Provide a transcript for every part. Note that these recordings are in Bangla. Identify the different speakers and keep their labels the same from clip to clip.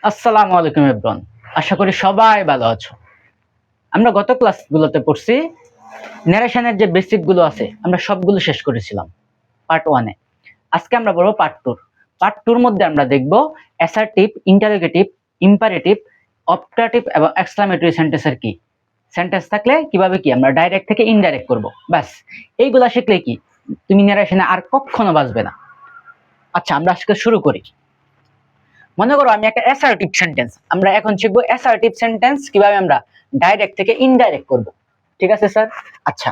Speaker 1: আসসালামু আলাইকুম এভরিওয়ান। আশা করি সবাই ভালো আছো। আমরা গত ক্লাসগুলোতে পড়ছি ন্যারেশনের যে বেসিক গুলো আছে আমরা সবগুলো শেষ করেছিলাম পার্ট 1 এ। আজকে আমরা পড়ব পার্ট 2। পার্ট 2 এর মধ্যে আমরা দেখব অ্যাসার্টিভ, ইন্টারোগেটিভ, ইম্পারেটিভ, অপটাটিভ এবং এক্সক্লামেটরি সেন্টেন্সের কি। সেন্টেন্স থাকলে কিভাবে কি আমরা ডাইরেক্ট থেকে ইনডাইরেক্ট করব। ব্যাস এইগুলা শিখলে কি তুমি ন্যারেশনে আর কখনো বাঁচবে না। আচ্ছা, আমরা আজকে শুরু করি। মনে করো আমি একটা অ্যাসার্টিভ সেন্টেন্স, আমরা এখন শিখবো অ্যাসার্টিভ সেন্টেন্স কিভাবে আমরা ডাইরেক্ট থেকে ইনডাইরেক্ট করব। ঠিক আছে স্যার? আচ্ছা,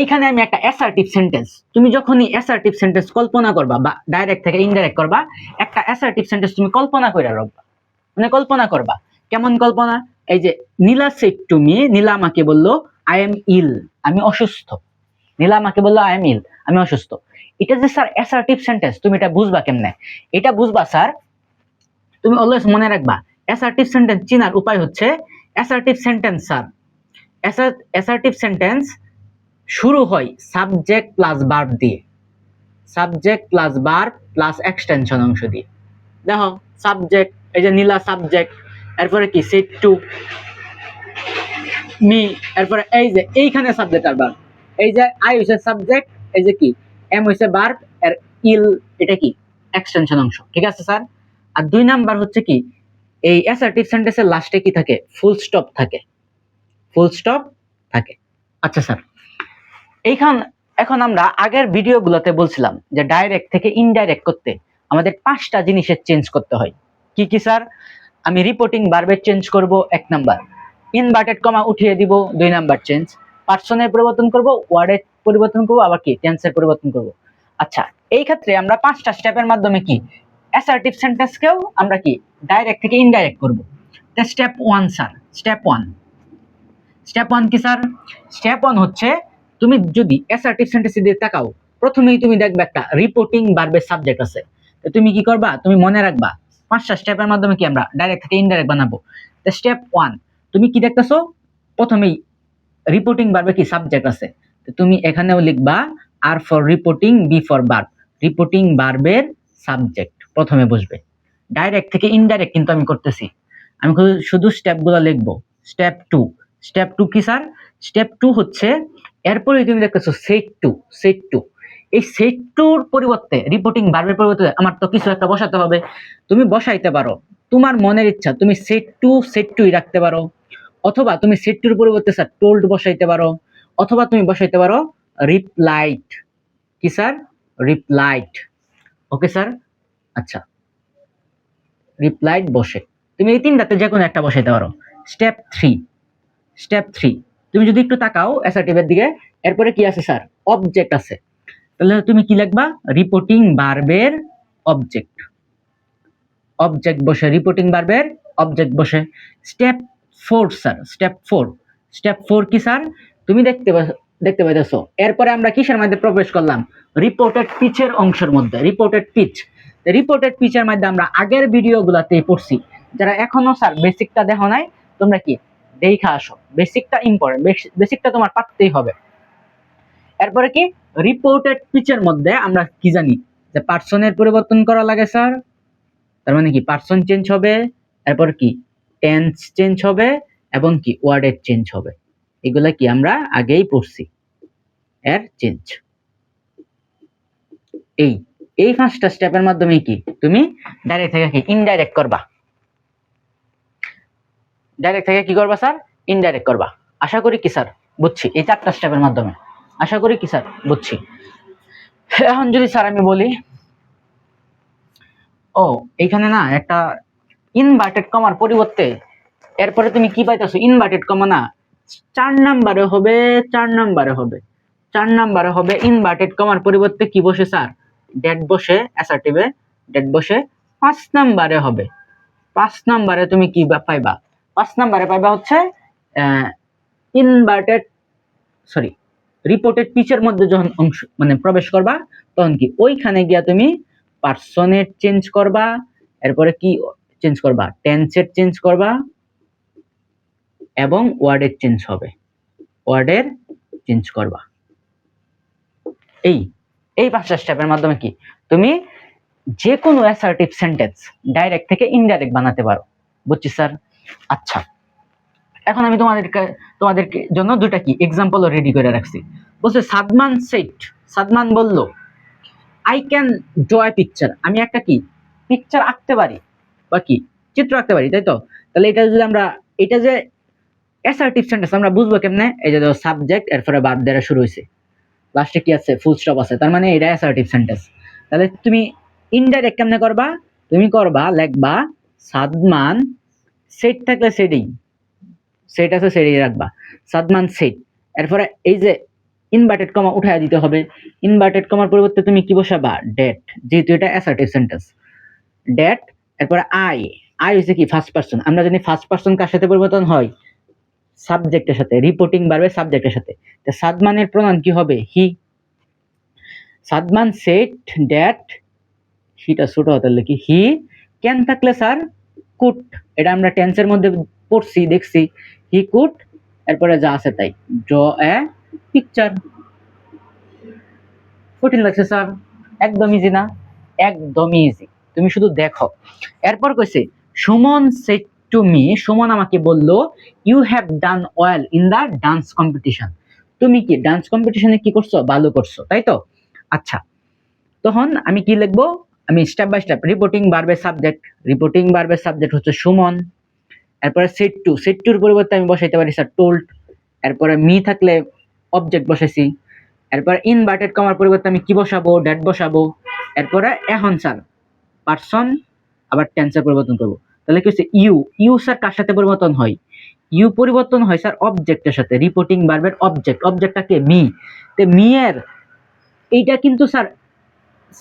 Speaker 1: এইখানে আমি একটা অ্যাসার্টিভ সেন্টেন্স, তুমি যখনই অ্যাসার্টিভ সেন্টেন্স কল্পনা করবা বা ডাইরেক্ট থেকে ইনডাইরেক্ট করবা, একটা অ্যাসার্টিভ সেন্টেন্স তুমি কল্পনা করে রাখবা। মানে কল্পনা করবা, কেমন কল্পনা? এই যে নীলা সেড টু মি, নীলা আমাকে বললো আই এম ইল, আমি অসুস্থ। নীলা আমাকে বললো আই এম ইল, আমি অসুস্থ। এটা যে স্যার অ্যাসার্টিভ সেন্টেন্স, তুমি এটা বুঝবা কেমনে? এটা বুঝবা স্যার, তুমি অলওয়েজ মনে রাখবা অ্যাসার্টিভ সেন্টেন্স চেনার উপায় হচ্ছে assertive sentence sir, assertive sentence শুরু হয় সাবজেক্ট প্লাস ভার্ব দিয়ে, subject plus verb plus extension অংশ দিয়ে। দেখো সাবজেক্ট, এই যে নীলা সাবজেক্ট, এরপরে কি সেড টু মি, এরপরে এই যে এইখানে সাবজেক্ট আর ভার্ব, এই যে আই হইছে সাবজেক্ট, এই যে কি এম হইছে ভার্ব, আর ইল এটা কি এক্সটেনশন অংশ। ঠিক আছে স্যার? আর 2 নাম্বার হচ্ছে কি, এই অ্যাসার্টিভ সেন্টেন্সের লাস্টে কি থাকে? ফুল স্টপ থাকে, ফুল স্টপ থাকে। আচ্ছা স্যার, এখন আমরা আগের ভিডিওগুলোতে বলছিলাম যে ডাইরেক্ট থেকে ইনডাইরেক্ট করতে আমাদের 5টা জিনিসের চেঞ্জ করতে হয়। কি কি স্যার? আমি রিপোর্টিং ভার্বের চেঞ্জ করব 1 নাম্বার, ইনভার্টেড কমা উঠিয়ে দিব 2 নাম্বার চেঞ্জ, পার্সনের পরিবর্তন করব, ওয়ার্ডের পরিবর্তন করব, আবার কি টেন্সের পরিবর্তন করব। আচ্ছা, এই ক্ষেত্রে আমরা 5টা স্টেপের মাধ্যমে কি অ্যাসার্টিভ সেন্টেন্সকেও আমরা কি ডাইরেক্ট থেকে ইনডাইরেক্ট করব। Step 1 sir, step 1। স্টেপ 1 কি স্যার? স্টেপ 1 হচ্ছে তুমি যদি অ্যাসার্টিভ সেন্টেন্সে দিয়ে তাকাও, প্রথমেই তুমি দেখবে একটা রিপোর্টিং ভার্বের সাবজেক্ট আছে। তো তুমি কি করবা? তুমি মনে রাখবা 5টা স্টেপের মাধ্যমে কি আমরা ডাইরেক্ট থেকে ইনডাইরেক্ট বানাবো। তো স্টেপ 1 তুমি কি দেখতেছো? প্রথমেই রিপোর্টিং ভার্বে কি সাবজেক্ট আছে, তো তুমি এখানেও লিখবা R for reporting, B for verb, reporting ভার্বের সাবজেক্ট প্রথমে বসবে। ডাইরেক্ট থেকে ইনডাইরেক্ট কিন্তু আমি করতেছি, আমি শুধু স্টেপগুলো লিখবো। স্টেপ 2, স্টেপ 2 কি স্যার? স্টেপ 2 হচ্ছে এরপরে তুমি দেখতেছো সেট টু, সেট টু। এই সেট টুর পরিবর্তে, রিপোর্টিং ভার্বের পরিবর্তে আমার তো কিছু একটা বসাতে হবে। তুমি বসাইতে পারো তোমার মনের ইচ্ছা, তুমি সেট টুই রাখতে পারো, অথবা তুমি সেট টুর পরিবর্তে স্যার টোল্ড বসাইতে পারো, অথবা তুমি বসাইতে পারো রিপ্লাইড। কি স্যার? রিপ্লাইড। Okay sir? আচ্ছা, রিপ্লাইড বসে তুমি এই 3টাতে যে কোনো একটা বসাইতে পারো। স্টেপ 3, স্টেপ 3 তুমি যদি একটু তাকাও অ্যাসার্টিভের দিকে, এরপরে কি আছে স্যার? অবজেক্ট আছে। তাহলে তুমি কি লিখবা? রিপোর্টিং ভার্বের অবজেক্ট, অবজেক্ট বসে, রিপোর্টিং ভার্বের অবজেক্ট বসে। Step 4 sir, step 4। স্টেপ 4 কি স্যার? তুমি দেখতে পাইতেছো এরপরে আমরা কিসের মধ্যে প্রবেশ করলাম? রিপোর্টেড পিচের অংশের মধ্যে। রিপোর্টেড পিচ, রিপোর্টেড পিচের মধ্যে আমরা আগের ভিডিওগুলোতে পড়ছি। যারা এখনো স্যার বেসিকটা দেখো নাই, তোমরা কি দেখা আসো, বেসিকটা ইম্পর্টেন্ট, বেসিকটা তোমার পারতেই হবে। এরপরে কি রিপোর্টেড পিচের মধ্যে আমরা কি জানি যে পার্সনের পরিবর্তন করা লাগে স্যার, তার মানে কি পার্সন চেঞ্জ হবে, এরপর কি টেন্স চেঞ্জ হবে, এবং কি ওয়ার্ডের চেঞ্জ হবে। এগুলা কি আমরা আগেই পড়ছি, এর চেঞ্জ। এই এই 5টা স্টেপের মাধ্যমে কি তুমি ডাইরেক্ট থেকে কি ইনডাইরেক্ট করবা, ডাইরেক্ট থেকে কি করবা স্যার? ইনডাইরেক্ট করবা। আশা করি কি স্যার বুঝছি এই 4টা স্টেপের মাধ্যমে, আশা করি কি স্যার বুঝছি। এখন যদি স্যার আমি বলি, ও এইখানে না একটা ইনভার্টেড কমার পরিবর্তে এরপরে তুমি কি পাইতেছো? ইনভার্টেড কমা না, 4 নাম্বারে হবে, 4 নাম্বারে হবে, 4 নাম্বারে হবে ইনভার্টেড কমার পরিবর্তে কি বসে স্যার? ডেট বসে, অ্যাসার্টিভে ডেট বসে। 5 নাম্বারে হবে, 5 নাম্বারে তুমি কি পাইবা? 5 নাম্বারে পাইবা হচ্ছে ইনভার্টেড, সরি, রিপোর্টেড পিচের মধ্যে যখন অংশ মানে প্রবেশ করবা, তখন কি ওইখানে গিয়া তুমি পার্সনের চেঞ্জ করবা, এরপরে কি চেঞ্জ করবা? টেন্সের চেঞ্জ করবা, এবং ওয়ার্ডের চেঞ্জ হবে, ওয়ার্ডের চেঞ্জ করবা। এই এই 5টা স্টেপের মাধ্যমে কি তুমি যে কোনো অ্যাসার্টিভ সেন্টেন্স ডাইরেক্ট থেকে ইনডাইরেক্ট বানাতে পারো। বুঝছি স্যার? আচ্ছা, এখন আমি তোমাদেরকে জন্য দুটা কি এক্সাম্পল রেডি করে রাখছি। বলছে সাদমান সেট, সাদমান বলল I can draw a picture, আমি একটা কি পিকচার আঁকতে পারি বা কি চিত্র আঁকতে পারি, তাই তো? তাহলে এটা যদি আমরা, এটা যে অ্যাসার্টিভ সেন্টেন্স আমরা বুঝবো কেমনে? এই যে সাবজেক্ট এরপরে ভার্ব দ্বারা শুরু হয়েছে, লাস্টে কি আছে? ফুল স্টপ আছে, তার মানে এটা অ্যাসার্টিভ সেন্টেন্স। তাহলে তুমি ইনডাইরেক্ট কেমনে করবা? তুমি করবা লিখবা সাদমান সেট, থাকলে সেটিং সেট আছে সেটিং রাখবা, সাদমান সেট, এরপরে এই যে ইনভার্টেড কমা উঠায় দিতে হবে। ইনভার্টেড কমার পরিবর্তে তুমি কি বসাবা? ডেট, যেহেতু এটা অ্যাসার্টিভ সেন্টেন্স। ডেট, এরপরে আই, আই হচ্ছে কি ফার্স্ট পারসন। আমরা জানি ফার্স্ট পারসন কার সাথে পরিবর্তন হয়? সাবজেক্টের সাথে, রিপোর্টিং ভার্বের সাবজেক্টের সাথে। তো সাদমানের প্রনাউন কি হবে? হি। সাদমান সেট ড্যাট, হিটা ছোট হতে লিখি, হি ক্যান থাকলে স্যার কুড, এটা আমরা টেন্সের মধ্যে পড়ছি দেখছি, হি কুড, এরপরে যা আছে তাই, ড্র এ পিকচার। কঠিন লাগছে স্যার? একদম ইজি না? একদম ইজি, তুমি শুধু দেখো। এরপর কইছে Suman said to me, Suman আমাকে বলল you have done well in the dance competition, তুমি কি ডান্স কম্পিটিশনে কি করছো? ভালো করছো, তাই তো? আচ্ছা, তখন আমি কি লিখবো? আমি স্টেপ বাই স্টেপ, রিপোর্টিং ভার্বের সাবজেক্ট, রিপোর্টিং ভার্বের সাবজেক্ট হচ্ছে সুমন, এরপরে সেড টু, সেড টুর পরিবর্তে আমি বসাইতে পারি স্যার টোল্ড, এরপরে মি থাকলে অবজেক্ট বসাইছি, এরপর ইনভার্টেড কমার পরিবর্তে আমি কি বসাবো? ডেট বসাবো, এরপরে এখন স্যার পারসন আবার টেন্সের পরিবর্তন করবো। তাহলে কি হচ্ছে? ইউ, ইউ স্যার কার সাথে পরিবর্তন হয়? ইউ পরিবর্তন হয় স্যার অবজেক্টের সাথে, রিপোর্টিং ভার্বের অবজেক্ট, অবজেক্টটা কে? মি। তে মি এর এইটা কিন্তু স্যার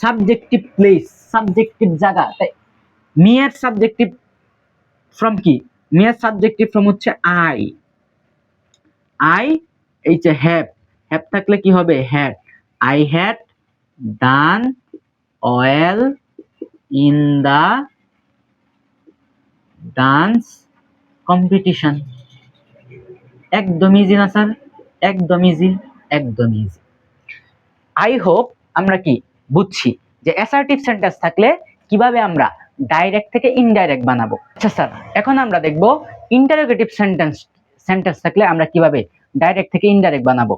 Speaker 1: সাবজেক্টিভ প্লেস, সাবজেক্টিভ জায়গা, তাই মি এর সাবজেক্টিভ ফ্রম কি? মি এর সাবজেক্টিভ ফ্রম হচ্ছে আই, আই এই যে হ্যাভ, হ্যাভ থাকলে কি হবে? Had, I had done well in the dance competition. একদম ইজি না স্যার? একদম ইজি, একদম ইজি। আই হোপ আমরা কি বুঝছি যে অ্যাসার্টিভ সেন্টেন্স থাকলে কিভাবে আমরা ডাইরেক্ট থেকে ইনডাইরেক্ট বানাবো। আচ্ছা স্যার, এখন আমরা দেখব ইন্টারোগেটিভ সেন্টেন্স থাকলে আমরা কিভাবে ডাইরেক্ট থেকে ইনডাইরেক্ট বানাবো।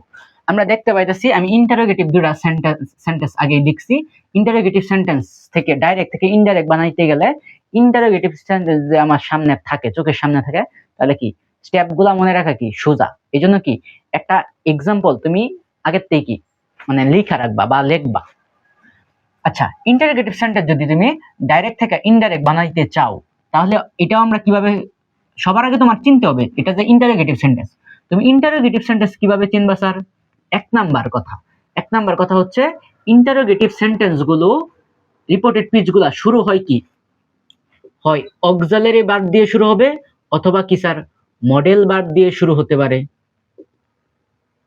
Speaker 1: আমরা দেখতে পাইতেছি আমি ইন্টারোগেটিভ দুটা সেন্টেন্স আগেই লিখছি। ইন্টারোগেটিভ সেন্টেন্স থেকে ডাইরেক্ট থেকে ইনডাইরেক্ট বানাইতে গেলে ইন্টারোগেটিভ সেন্টেন্স যে আমার সামনে থাকে, চোখের সামনে থাকে, তাহলে কি স্টেপগুলো মনে রাখা কি সোজা। এই জন্য কি একটা এক্সাম্পল তুমি আগের থেকে কি মানে লিখা রাখবা বা লিখবা। আচ্ছা, ইন্টারোগেটিভ সেন্টেন্স যদি তুমি ডাইরেক্ট থেকে ইনডাইরেক্ট বানাইতে চাও, তাহলে এটাও আমরা কিভাবে, সবার আগে তোমার চিনতে হবে এটা যে ইন্টারোগেটিভ সেন্টেন্স। তুমি ইন্টারোগেটিভ সেন্টেন্স কিভাবে চিনবা স্যার? এক নাম্বার কথা হচ্ছে ইন্টারোগেটিভ সেন্টেন্স গুলো, রিপোর্টেড পিচ গুলা শুরু হয় কি? হয় অক্সিলারি ভার্ব দিয়ে শুরু হবে, অথবা কি স্যার মডেল ভার্ব দিয়ে শুরু হতে পারে,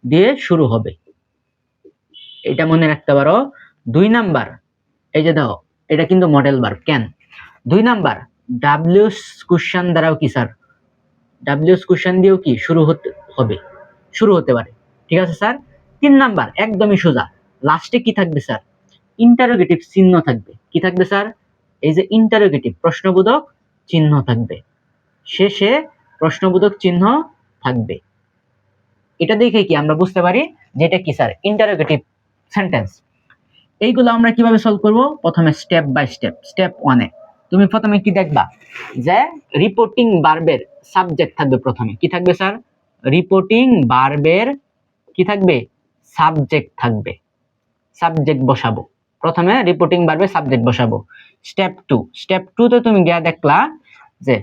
Speaker 1: দিয়ে শুরু হবে, এটা মনে রাখতে পারো। দুই নাম্বার, এই যে দেখো এটা কিন্তু মডেল ভার্ব, কেন? দুই নাম্বার ডাব্লিউএস কোশ্চেন দ্বারাও কি স্যার, ডাব্লিউএস কোশ্চেন দিয়েও কি শুরু হতে পারে, ঠিক আছে স্যার? তিন নাম্বার একদমই সোজা, লাস্টে কি থাকবে স্যার? ইন্টারোগেটিভ চিহ্ন থাকবে। কি থাকবে স্যার? এই যে ইন্টারোগেটিভ প্রশ্নবোধক চিহ্ন থাকবে, শেষে প্রশ্নবোধক চিহ্ন থাকবে। এটা দেখে কি আমরা বুঝতে পারি যে এটা কি স্যার ইন্টারোগেটিভ সেন্টেন্স। এইগুলো আমরা কিভাবে সলভ করব? প্রথমে স্টেপ বাই স্টেপ। স্টেপ 1 এ তুমি প্রথমে কি দেখবা যে রিপোর্টিং ভার্বের সাবজেক্ট থাকবে। প্রথমে কি থাকবে স্যার? রিপোর্টিং ভার্বের কি থাকবে? সাবজেক্ট থাকবে। সাবজেক্ট বসাবো, প্রথমে রিপোর্টিং ভার্বের সাবজেক্ট বসাবো। স্টেপ 2, স্টেপ 2 তে তুমি গিয়া দেখলা যে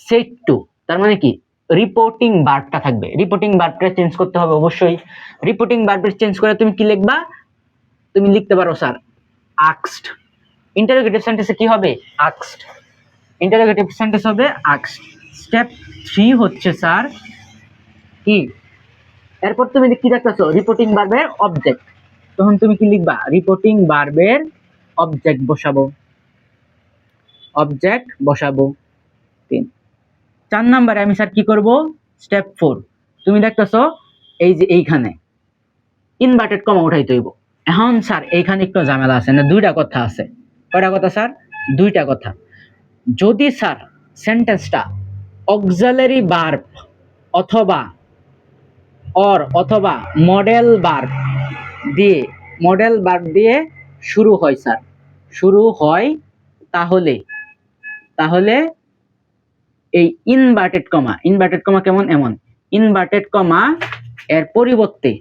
Speaker 1: সেট টু, তার মানে কি রিপোর্টিং ভার্বটা থাকবে। রিপোর্টিং ভার্বটা চেঞ্জ করতে হবে অবশ্যই। রিপোর্টিং ভার্বের চেঞ্জ করে তুমি কি লিখবা? তুমি লিখতে পারো স্যার আস্কড। ইন্টারোগেটিভ সেন্টেন্সে কি হবে? আস্কড। ইন্টারোগেটিভ সেন্টেন্স হবে আস্কড। স্টেপ 3 হচ্ছে স্যার কি, এরপর তুমি কি দেখতেছো? রিপোর্টিং ভার্বের অবজেক্ট। তখন তুমি কি লিখবা? রিপোর্টিং ভার্বের অবজেক্ট বসাবো, অবজেক্ট বসাবো। 3 4 নম্বরে আমি স্যার কি করব? স্টেপ 4 তুমি দেখতেছো এই যে এইখানে ইনভার্টেড কমা উঠাইতে হইব। এখন স্যার এইখানে একটু ঝামেলা আছে, না দুইটা কথা আছে। কয়টা কথা স্যার? দুইটা কথা। যদি স্যার সেন্টেন্সটা অক্সিলারি ভার্ব অথবা অথবা মডেল ভার্ব দিয়ে শুরু হয় স্যার, শুরু হয়, তাহলে তাহলে এই ইনভার্টেড কমা কেমন এমন, ইনভার্টেড কমা এর পরিবর্তে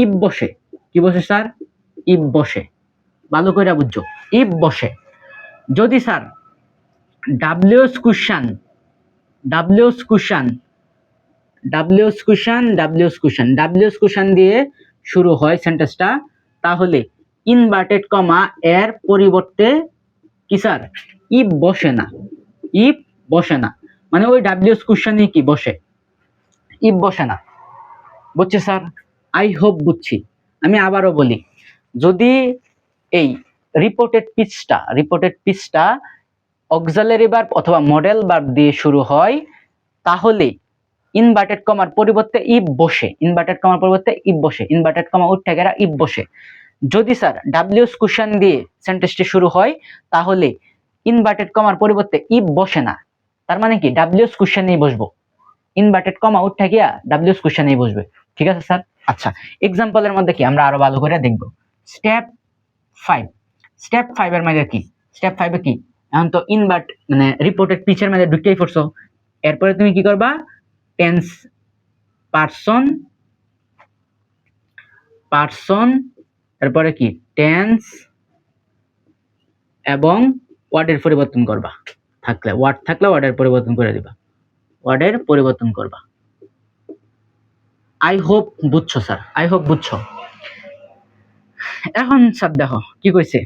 Speaker 1: ইফ বসে। কি বসে স্যার? ইফ বসে। ভালো করে বুঝছো, ইফ বসে। যদি স্যার ডাব্লিউএস কুশন দিয়ে শুরু হয় সেন্টেন্সটা, তাহলে ইনভার্টেড কমা এর পরিবর্তে কি স্যার? ইফ বসে না, মানে ওই ডাব্লিউএস কুশনই কি বসে, ইফ বসে না। বুঝছে স্যার? আই হোপ বুঝছি। আমি আবারও বলি, যদি এই রিপোর্টেড পিচটা অক্সিলারি ভার্ব অথবা মডেল ভার্ব দিয়ে শুরু হয়, তাহলে ইনভার্টেড কমার পরিবর্তে ইফ বসে, ইনভার্টেড কমা উঠে গেরা ইফ বসে। যদি স্যার ডাব্লিউএস কুশন দিয়ে সেন্টেন্সটি শুরু হয়, তাহলে ইনভার্টেড কমার পরিবর্তে ইফ বসে না, তার মানে কি ডাব্লিউএস কুশনেই বসবো, ইনভার্টেড কমা উঠে গিয়া ডাব্লিউএস কুশনেই বসবে। ঠিক আছে স্যার? আচ্ছা, এক্সাম্পলের মধ্যে কি আমরা আরো ভালো করে দেখব। স্টেপ 5 এর মধ্যে কি? স্টেপ 5 এ কি? এখন তো মানে রিপোর্টেড পিচের মধ্যে ঢুকতেই পড়ছো। এরপরে তুমি কি করবা? টেন্স পারসন, এরপরে কি টেন্স এবং ওয়ার্ডের পরিবর্তন করবা। ওয়ার্ড থাকলে ওয়ার্ডের পরিবর্তন করে দিবা, আই হোপ বুঝছো স্যার, এখন স্যার দেখো কি কইছে।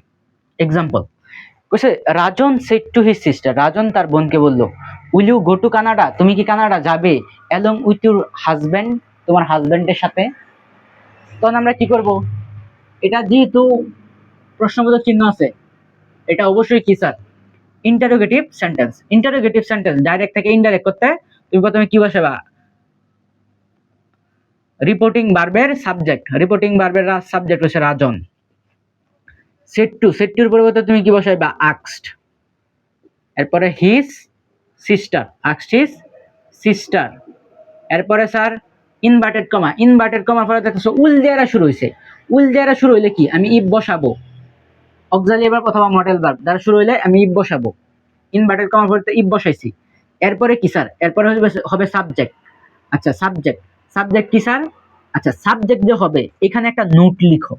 Speaker 1: এক্সাম্পল কইছে, Rajan said to his sister, Rajan তার বোনকে বলল, will you go to Canada, তুমি কি কানাডা যাবে, অ্যালং উইথ ইউর হাজব্যান্ড, তোমার হাজব্যান্ডের সাথে। তখন আমরা কি করব? এটা যেহেতু প্রশ্নবোধক চিহ্ন আছে, এটা অবশ্যই কি স্যার? Interrogative sentence. ডাইরেক্ট থেকে ইনডাইরেক্ট করতে তুমি প্রথমে কি বসাবা? রিপোর্টিং ভার্বের সাবজেক্ট হচ্ছে রাজন। সেড টুর পরিবর্তে তুমি কি বসাইবা? আস্কড। এরপরে হিজ সিস্টার। এরপরে স্যার ইনভার্টেড কমা পরে দেখছো উইল দ্বারা শুরু হইলে কি আমি ইফ বসাবো, অক্সিলারি ভার্ব অথবা মডেল ভার্ব দ্বারা শুরু হইলে আমি ইফ বসাবো, ইনভার্টেড কমা পরে ইফ বসাইছি। এরপরে কি স্যার? এরপরে হবে সাবজেক্ট। আচ্ছা, সাবজেক্ট কি স্যার? আচ্ছা, সাবজেক্ট যে হবে, এখানে একটা নোট লিখো,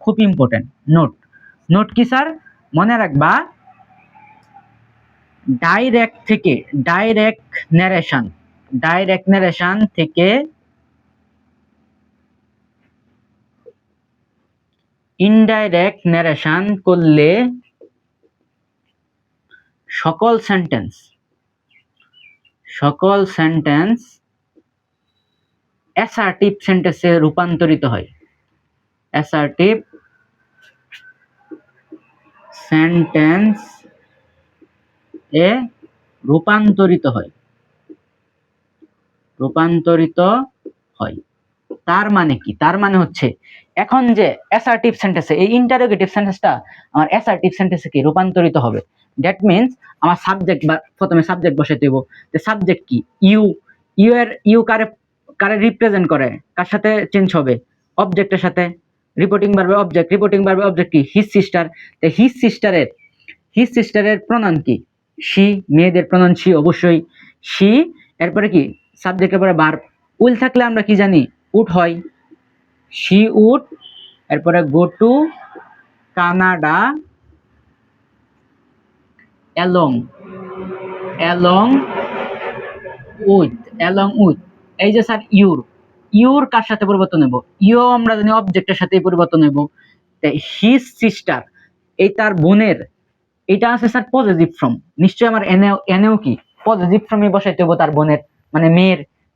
Speaker 1: খুব ইম্পর্টেন্ট। নোট কি স্যার? মনে রাখবা, ডাইরেক্ট ন্যারেশন থেকে ইনডাইরেক্ট ন্যারেশন করলে সকল সেন্টেন্স অ্যাসার্টিভ সেন্টেন্সে রূপান্তরিত হয়। অ্যাসার্টিভ সেন্টেন্স এ রূপান্তরিত হয়। তার মানে কি? তার মানে হচ্ছে, এখন যে অ্যাসার্টিভ সেন্টেন্সে, এই ইন্টারোগেটিভ সেন্টেন্সটা আমার অ্যাসার্টিভ সেন্টেন্সে কি রূপান্তরিত হবে। দ্যাট মিন্স আমার সাবজেক্ট, বা প্রথমে সাবজেক্ট বসাইতে হইব। যে সাবজেক্ট কি? ইউ কারে রিপ্রেজেন্ট করে, কার সাথে চেঞ্জ হবে? অবজেক্টের সাথে। রিপোর্টিং ভার্বে অবজেক্ট কি? His sister. তো হিজ সিস্টারের প্রনাউন কি? শি। মেয়েদের প্রনাউন শি, অবশ্যই শি। এরপরে কি? সাবজেক্টের পরে ভার্ব। উইল থাকলে আমরা কি জানি? উড হয়, শি উড। এরপরে গো টু কানাডা অ্যালং উইথ। এই যে স্যার ইউর কার সাথে পরিবর্তন নেব? ইউ আমরা জানি অবজেক্টের সাথে পরিবর্তন নেব। হিজ সিস্টার, এই তার বোনের, এটা আছে স্যার পজিটিভ ফর্ম। নিশ্চয়ই আমার এনেও কি পজিটিভ ফর্মে বসাইতে হবো তার বোনের, মানে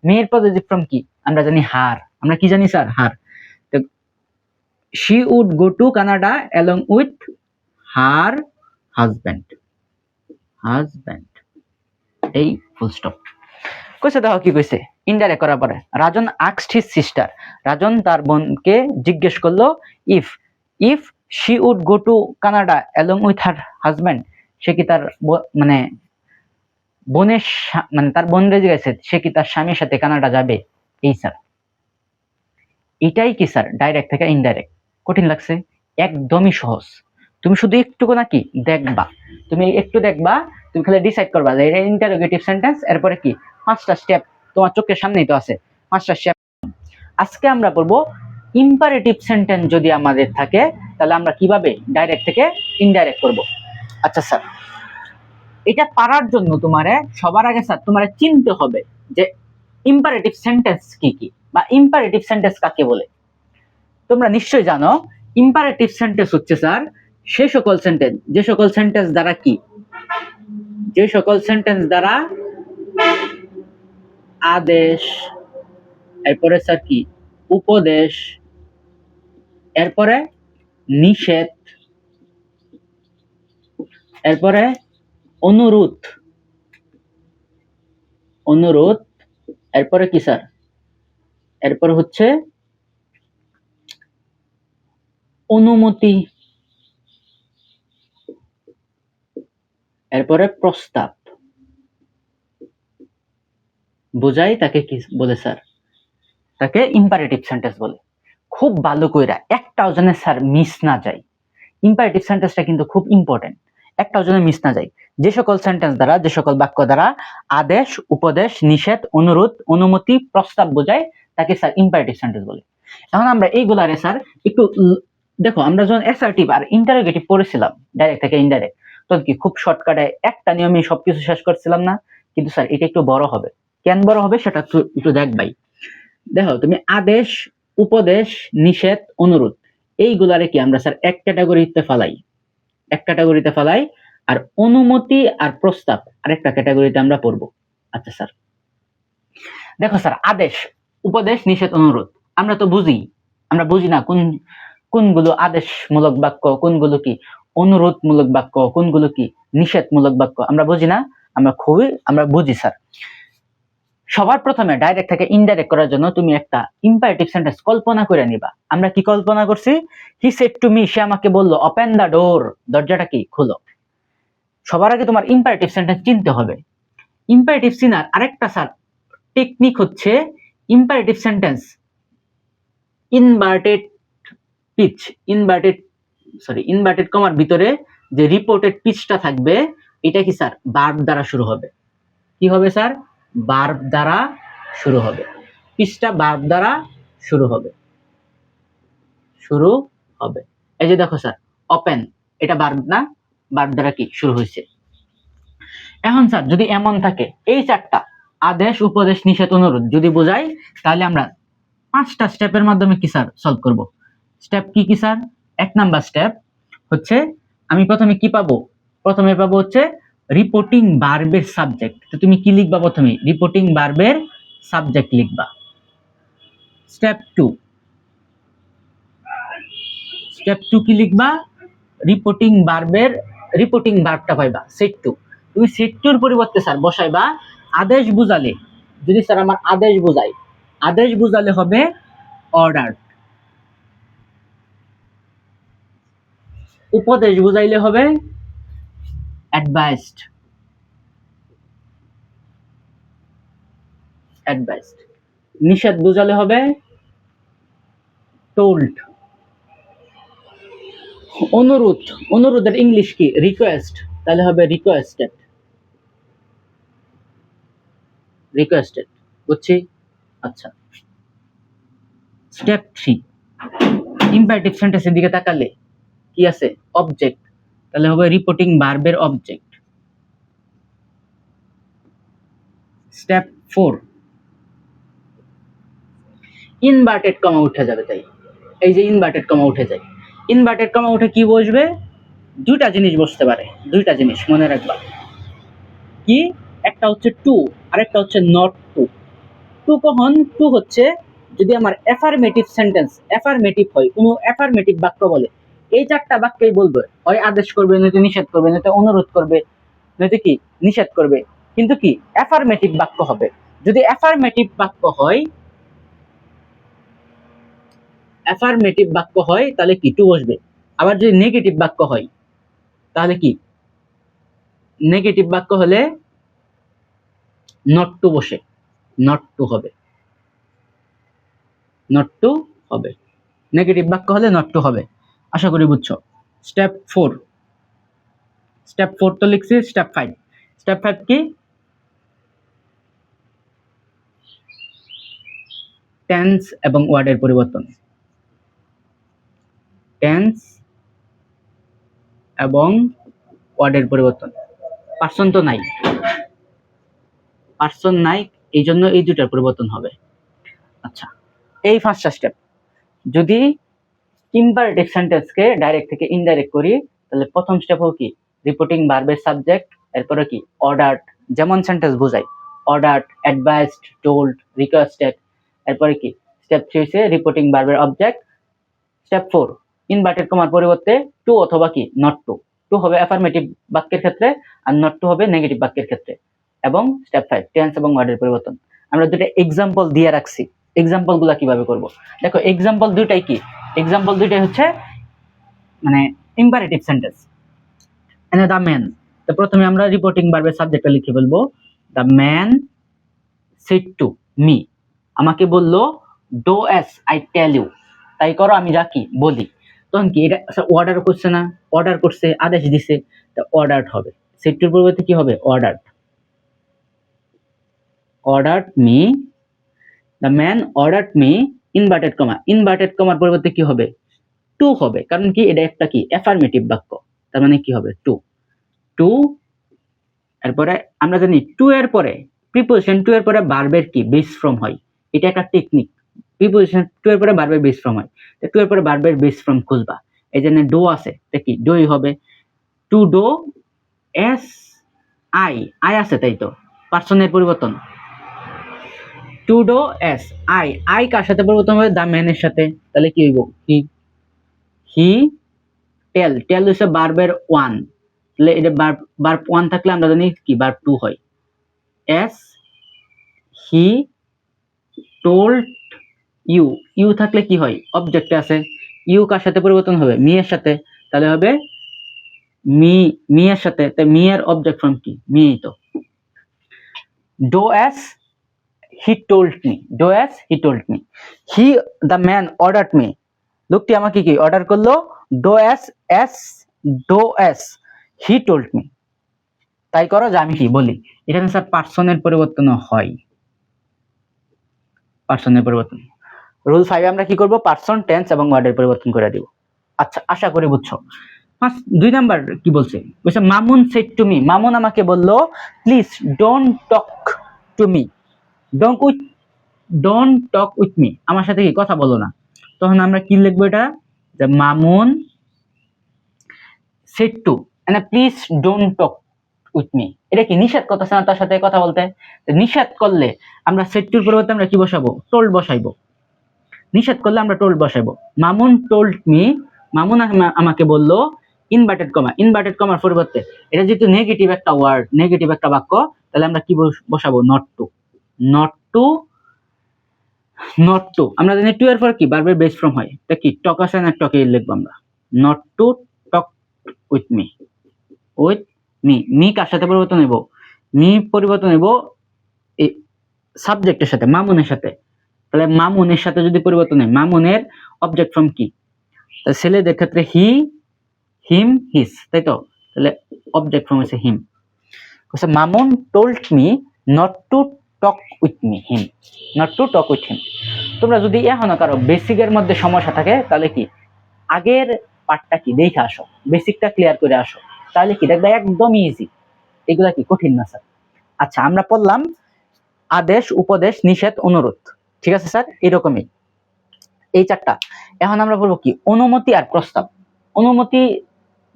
Speaker 1: মেয়ের পজিটিভ ফর্ম কি? আমরা জানি হার। আমরা কি জানি স্যার? হার। তো she would go to Canada along with her husband. এই ফুল স্টপ। কইছে, দেখো কি কইছে, ইনডাইরেক্ট করার পরে Rajan asked his sister, Rajan তার বোনকে জিজ্ঞেস করলো if if she would go to Canada along with her husband, সে কি তার মানে বোনের মানে তার বোন রেজে গেছে, সে কি তার স্বামীর সাথে কানাডা যাবে। এই স্যার এটাই কি স্যার ডাইরেক্ট থেকে ইনডাইরেক্ট। কঠিন লাগছে? একদমই সহজ। তুমি শুধু একটুকু নাকি দেখবা, তুমি একটু দেখবা, তুমি খালি ডিসাইড করবা যে এটা ইন্টারোগেটিভ সেন্টেন্স, এরপরে কি 5টা স্টেপ তোমার চোখের সামনেই তো আছে, 5টা স্টেপ। আজকে আমরা পড়বো ইম্পারেটিভ সেন্টেন্স যদি আমাদের থাকে তাহলে আমরা কিভাবে ডাইরেক্ট থেকে ইনডাইরেক্ট করব। আচ্ছা স্যার, এটা পারার জন্য তোমারে সবার আগে স্যার তোমারে চিনতে হবে যে ইম্পারেটিভ সেন্টেন্স কি কি বা ইম্পারেটিভ সেন্টেন্স কাকে বলে। তোমরা নিশ্চয়ই জানো ইম্পারেটিভ সেন্টেন্স হচ্ছে স্যার সে সকল সেন্টেন্স যে সকল সেন্টেন্স দ্বারা কি, যে সকল সেন্টেন্স দ্বারা আদেশ, এরপরে স্যার কি উপদেশ, এরপরে নিষেধ, এরপরে অনুরোধ, অনুরোধ, এরপরে কি স্যার, এরপর হচ্ছে অনুমতি, এরপরে প্রস্তাব বোঝাই তাকে কি বলে স্যার, তাকে ইম্পারেটিভ সেন্টেন্স বলে। খুব ভালো কইরা একটাও যেন স্যার মিস না যায়। ইম্পারেটিভ সেন্টেন্সটা কিন্তু খুব ইম্পর্টেন্ট, একটাও যেন মিস না যায়। যে সকল সেন্টেন্স দ্বারা, যে সকল বাক্য দ্বারা আদেশ, উপদেশ, নিষেধ, অনুরোধ, অনুমতি, প্রস্তাব বোঝায় তাকে স্যার ইম্পারেটিভ সেন্টেন্স বলে। এখন আমরা এইগুলারে স্যার একটু দেখো, আমরা যখন অ্যাসার্টিভ আর ইন্টারোগেটিভ পড়েছিলাম ডাইরেক্ট থেকে ইনডাইরেক্ট, তখন কি খুব শর্টকাটে একটা নিয়মে সবকিছু শেষ করছিলাম না? কিন্তু স্যার এটা একটু বড় হবে। কেন বড় হবে সেটা একটু দেখবাই। দেখো তুমি আদেশ, উপদেশ, নিষেধ, অনুরোধ এইগুলারে কি আমরা স্যার এক ক্যাটাগরিতে ফালাই, এক ক্যাটাগরিতে ফালাই, আর অনুমতি আর প্রস্তাব আরেকটা ক্যাটাগরিতে আমরা পড়বো। আচ্ছা স্যার, দেখো স্যার আদেশ, উপদেশ, নিষেধ, অনুরোধ আমরা তো বুঝি, আমরা বুঝি না কোনগুলো আদেশমূলক বাক্য, কোনগুলো কি অনুরোধমূলক বাক্য, কোনগুলো কি নিষেধমূলক বাক্য, আমরা বুঝি না? আমরা বুঝি স্যার। সবার প্রথমে ডাইরেক্ট থেকে ইনডাইরেক্ট করার জন্য তুমি একটা ইম্পারেটিভ সেন্টেন্স কল্পনা করে নিবা। আমরা কি কল্পনা করছি? হি সেড টু মি, সে আমাকে বলল, ওপেন দ্য ডোর, দরজাটা কি খুলো। সবার আগে তোমার ইম্পারেটিভ সেন্টেন্স চিনতে হবে। ইম্পারেটিভ চিনার আরেকটা স্যার টেকনিক হচ্ছে imperative sentence inverted pitch, inverted কমার ভিতরে যে রিপোর্টেড পিচটা থাকবে এটা কি স্যার ভার্ব দ্বারা শুরু হবে। কি হবে স্যার? ভার্ব দ্বারা শুরু হবে। পিচটা ভার্ব দ্বারা শুরু হবে, শুরু হবে। এই যে দেখো স্যার ওপেন, এটা ভার্ব না? ভার্ব দ্বারা কি শুরু হয়েছে। এখন স্যার যদি এমন থাকে এই চারটা আদেশ, উপদেশ, নিষেধ, অনুরোধ যদি বোঝাই, তাহলে আমরা 5টা স্টেপের মাধ্যমে কি স্যার সলভ করব। স্টেপ কি কি স্যার? 1 নাম্বার স্টেপ হচ্ছে আমি প্রথমে কি পাবো? প্রথমে পাবো হচ্ছে রিপোর্টিং ভার্বের সাবজেক্ট। তো তুমি কি লিখবা? প্রথমে রিপোর্টিং ভার্বের সাবজেক্ট লিখবা। স্টেপ 2 কি লিখবা? রিপোর্টিং ভার্বটা পাইবা সেট 2। তুমি সেট 2 এর পরিবর্তে স্যার বসাইবা আদেশ বুঝালে, যদি স্যার আমার আদেশ বুঝালে হবে অর্ডার, উপদেশ বুঝাইলে হবে অ্যাডভাইসড, নিষেধ বুঝালে হবে টোল্ড, অনুরোধের ইংলিশ কি? রিকোয়েস্ট, তাহলে হবে রিকোয়েস্টেড। বুঝছি? আচ্ছা, স্টেপ 3 ইম্পারেটিভ সেন্টেন্সের দিকে তাকালে কি আছে? অবজেক্ট, তাহলে হবে রিপোর্টিং ভার্বের অবজেক্ট। স্টেপ 4 ইনভার্টেড কমা উঠে যাবে। তাই এই যে ইনভার্টেড কমা উঠে যায়, ইনভার্টেড কমা উঠে কি বসবে? দুইটা জিনিস বসতে পারে, দুইটা জিনিস মনে রাখবা। কি? একটা হচ্ছে টু আর একটা হচ্ছে নট টু। টু কখন? টু হচ্ছে যদি আমার অ্যাফার্মেটিভ সেন্টেন্স, অ্যাফার্মেটিভ হয়, কোনো অ্যাফার্মেটিভ বাক্য বলে, এই চারটা বাক্যই বলবে, হয় আদেশ করবে, নয়তো নিষেধ করবে, নয়তো অনুরোধ করবে, নয়তো কি নিষেধ করবে, কিন্তু কি অ্যাফার্মেটিভ বাক্য হবে। যদি অ্যাফার্মেটিভ বাক্য হয়, তাহলে কি টু বসবে। আবার যদি নেগেটিভ বাক্য হয় তাহলে কি, নেগেটিভ বাক্য হলে নট টু বসে, নট টু হবে, নট টু হবে, নেগেটিভ বাক্য হলে নট টু হবে। আশা করি বুঝছো। স্টেপ 4, স্টেপ 4 তো লিখছি। স্টেপ 5, স্টেপ 5 কি, টেন্স এবং ওয়ার্ডের পরিবর্তন। টেন্স এবং ওয়ার্ডের পরিবর্তন। পার্সন তো নাই, পার্সন নাই, এই জন্য এই দুটার পরিবর্তন হবে। আচ্ছা, এই ফার্স্টটা স্টেপ। যদি ইম্পারেটিভ সেন্টেন্সকে ডাইরেক্ট থেকে ইনডাইরেক্ট করি, তাহলে প্রথম স্টেপ হলো কি, রিপোর্টিং ভার্বের সাবজেক্ট, এরপরে কি অর্ডার্ড, যেমন সেন্টেন্স বোঝাই, অর্ডার্ড, অ্যাডভাইসড, টোল্ড, রিকোয়েস্টেড। এরপরে কি স্টেপ 3 হচ্ছে রিপোর্টিং ভার্বের অবজেক্ট। স্টেপ 4, ইনভার্টেড কমার পরিবর্তে টু অথবা কি নট টু। টু হবে অ্যাফার্মেটিভ বাক্যের ক্ষেত্রে আর নট টু হবে নেগেটিভ বাক্যের ক্ষেত্রে। এবং স্টেপ 5, টেন্স এবং ওয়ার্ডের পরিবর্তন। আমরা দুটো এক্সাম্পল দিয়ে রাখছি, এক্সাম্পল গুলা কিভাবে করব। দেখো এক্সাম্পল দুইটাই কি, এক্সাম্পল দুইটাই হচ্ছে মানে ইম্পারেটিভ সেন্টেন্স। এনে দ্য ম্যান, তো প্রথমে আমরা রিপোর্টিং ভার্বের সাবজেক্টটা লিখে ফেলবো। The man said to me, আমাকে বললো do as I tell you, তাই করো আমি যা কি বলি। তখন কি এটা অর্ডার করছে না, অর্ডার করছে, আদেশ দিছে, তা অর্ডার্ড হবে। সেড টুর পরিবর্তে কি হবে, ordered. Ordered me, the man ordered me, inverted comma, inverted কমার পরিবর্তে কি হবে, টু হবে। কারণ কি এটা একটা কি অ্যাফার্মেটিভ বাক্য, তার মানে কি হবে টু। টু, এরপরে আমরা জানি টু এর পরে প্রিপোজিশন, টু এর পরে ভার্বের কি বেস ফর্ম হয়, এটা একটা টেকনিক। প্রিপোজিশন টু এর পরে ভার্বের বেস ফর্ম হয়, তো টু এর পরে ভার্বের বেস ফর্ম খুঁজবা। এই জন্য ডো আছে, তো কি ডোই হবে। টু ডো এস আই, আই আছে তাই তো, পার্সনের পরিবর্তন। টু ডো এস আই, আই কার সাথে পরিবর্তন হবে, দা ম্যানের সাথে, তাহলে কি হইব, হি। হি টেল, টেল হচ্ছে ভার্বের ওয়ান, তাহলে এটা ভার্ব ওয়ান থাকলে আমরা জানি কি ভার্ব টু হয়। As he told you, you থাকলে কি হয়, অবজেক্টে আছে, ইউ কার সাথে পরিবর্তন হবে, মি এর সাথে, তাহলে হবে মি, মি এর সাথে, তাই মি এর অবজেক্ট ফর্ম কি, মি। তো do as he told me, do as he told me. He the man ordered me, লোকটি আমাকে কি অর্ডার করলো, do as, as do as he told me, তাই করো যা আমি কি বলি। এখানে স্যার পার্সনের পরিবর্তন হয়, পার্সনের পরিবর্তন। রুল 5 আমরা কি করব, পার্সন, টেন্স এবং ওয়ার্ডের পরিবর্তন করে দিব। আচ্ছা, আশা করি বুঝছো। ফার্স্ট 2 নাম্বার কি বলছে, বলছে Mamun shed to me, Mamun আমাকে বলল please don't talk to me, don't talk with me, আমার সাথে কি কথা বলো না। তখন আমরা কি লিখবো, এটা যে মামুন সেড টু, মানে please don't talk with me, এটা কি নিষেধ করতেছে না তার সাথে কথা বলতে। নিষেধ করলে আমরা সেড টুর পরিবর্তে আমরা কি বসাবো, টোল্ড বসাইবো। নিষেধ করলে আমরা টোল্ড বসাইবো। মামুন টোল্ড মি, মামুন আমাকে বললো, ইনভার্টেড কমা, ইনভার্টেড কমার পরিবর্তে এটা যেহেতু নেগেটিভ একটা ওয়ার্ড, নেগেটিভ একটা বাক্য, তাহলে আমরা কি বসাবো, not to. Not to, not to, আমরা জানি টু এর পর কি ভার্বের বেস ফর্ম হয়, তা কি টক আছে না, টকে লিখবো আমরা। Not to talk with me, with me, me কার সাথে পরিবর্তন নেব, মি পরিবর্তন নেব এই সাবজেক্টের সাথে, মামুনের সাথে। তাহলে মামুনের সাথে যদি পরিবর্তন হয়, মামুনের অবজেক্ট ফর্ম কি, ছেলেদের ক্ষেত্রে হি, হিম, হিস, তাই তো, তাহলে অবজেক্ট ফর্ম হচ্ছে him. Mamun told me not to talk with me, him, not to talk with him. তোমরা যদি এখনো কারো বেসিকের মধ্যে সমস্যা থাকে, তাহলে কি আগের পার্টটা কি দেখে আসো, বেসিকটা ক্লিয়ার করে আসো, তাহলে কি দেখবে একদম ইজি, এগুলা কি কঠিন না স্যার। আচ্ছা, আমরা পড়লাম আদেশ, উপদেশ, নিষেধ, অনুরোধ, ঠিক আছে স্যার, এরকমই এই চারটা। এখন আমরা বলবো কি অনুমতি আর প্রস্তাব। অনুমতি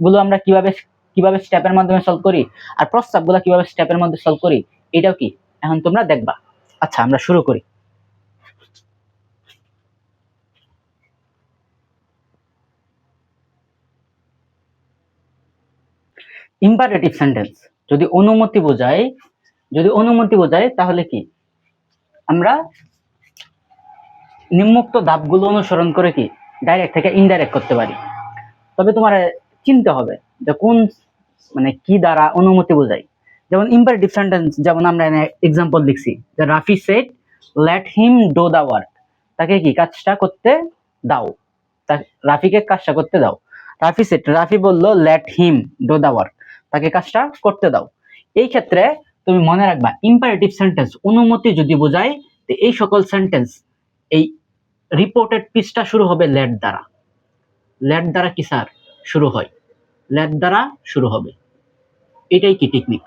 Speaker 1: গুলো আমরা কিভাবে স্টেপের মাধ্যমে সলভ করি, আর প্রস্তাব গুলো কিভাবে স্টেপের মধ্যে সলভ করি, এটাও কি এখন তোমরা দেখবা। আচ্ছা, আমরা শুরু করি। ইম্পারেটিভ সেন্টেন্স যদি অনুমতি বোঝায়, তাহলে কি আমরা নিম্নোক্ত ধাপগুলো অনুসরণ করে কি ডাইরেক্ট থেকে ইনডাইরেক্ট করতে পারি। তবে তোমার চিনতে হবে যে কোন মানে কি দ্বারা অনুমতি বোঝায়। যেমন ইম্পারেটিভ সেন্টেন্স, যেমন আমরা এক্সাম্পল লিখছি যে Rafi said let him do the work, তাকে কি কাজটা করতে দাও, রাফিকে কাজটা করতে দাও। রাফি সেড, রাফি বলল let him do the work, তাকে কাজটা করতে দাও। এই ক্ষেত্রে তুমি মনে রাখবা ইম্পারেটিভ সেন্টেন্স অনুমতি যদি বোঝায়, তো এই সকল সেন্টেন্স এই রিপোর্টেড পিসটা শুরু হবে লেট দ্বারা। লেট দ্বারা কি স্যার শুরু হয়? লেট দ্বারা শুরু হবে, এটাই কি টেকনিক।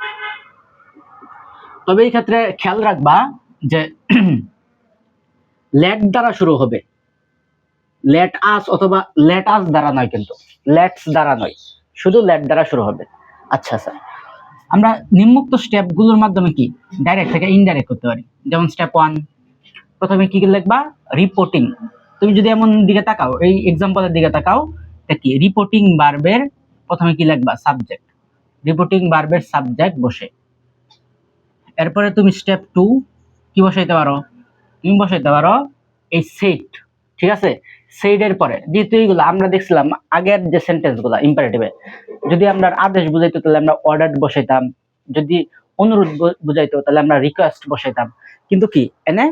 Speaker 1: তবে এই ক্ষেত্রে খেয়াল রাখবা যে লেট দ্বারা শুরু হবে, লেট আস অথবা লেট আস দ্বারা নয়, কিন্তু লেটস দ্বারা নয়, শুধু লেট দ্বারা শুরু হবে। আচ্ছা স্যার, আমরা নিম্নোক্ত স্টেপগুলোর মাধ্যমে কি ডাইরেক্ট থেকে ইনডাইরেক্ট করতে পারি। যেমন স্টেপ 1, প্রথমে কি লিখবা? রিপোর্টিং। তুমি যদি এমন দিকে তাকাও, এই এক্সাম্পলের দিকে তাকাও, তা কি রিপোর্টিং ভার্বের প্রথমে কি লিখবা? সাবজেক্ট। রিপোর্টিং ভার্বের সাবজেক্ট বসে। এরপরে তুমি স্টেপ 2 কি বসাইতে পারো? তুমি বসাইতে পারো এই সেট, ঠিক আছে? সেটের পরে যেহেতু এইগুলো আমরা দেখছিলাম আগের যে সেন্টেন্স গুলা ইম্পারেটিভে, যদি আমরা আদেশ বুঝাইতো তাহলে আমরা অর্ডার বসাইতাম, যদি অনুরোধ বুঝাইতো তাহলে আমরা রিকোয়েস্ট বসাইতাম। কিন্তু কি এনে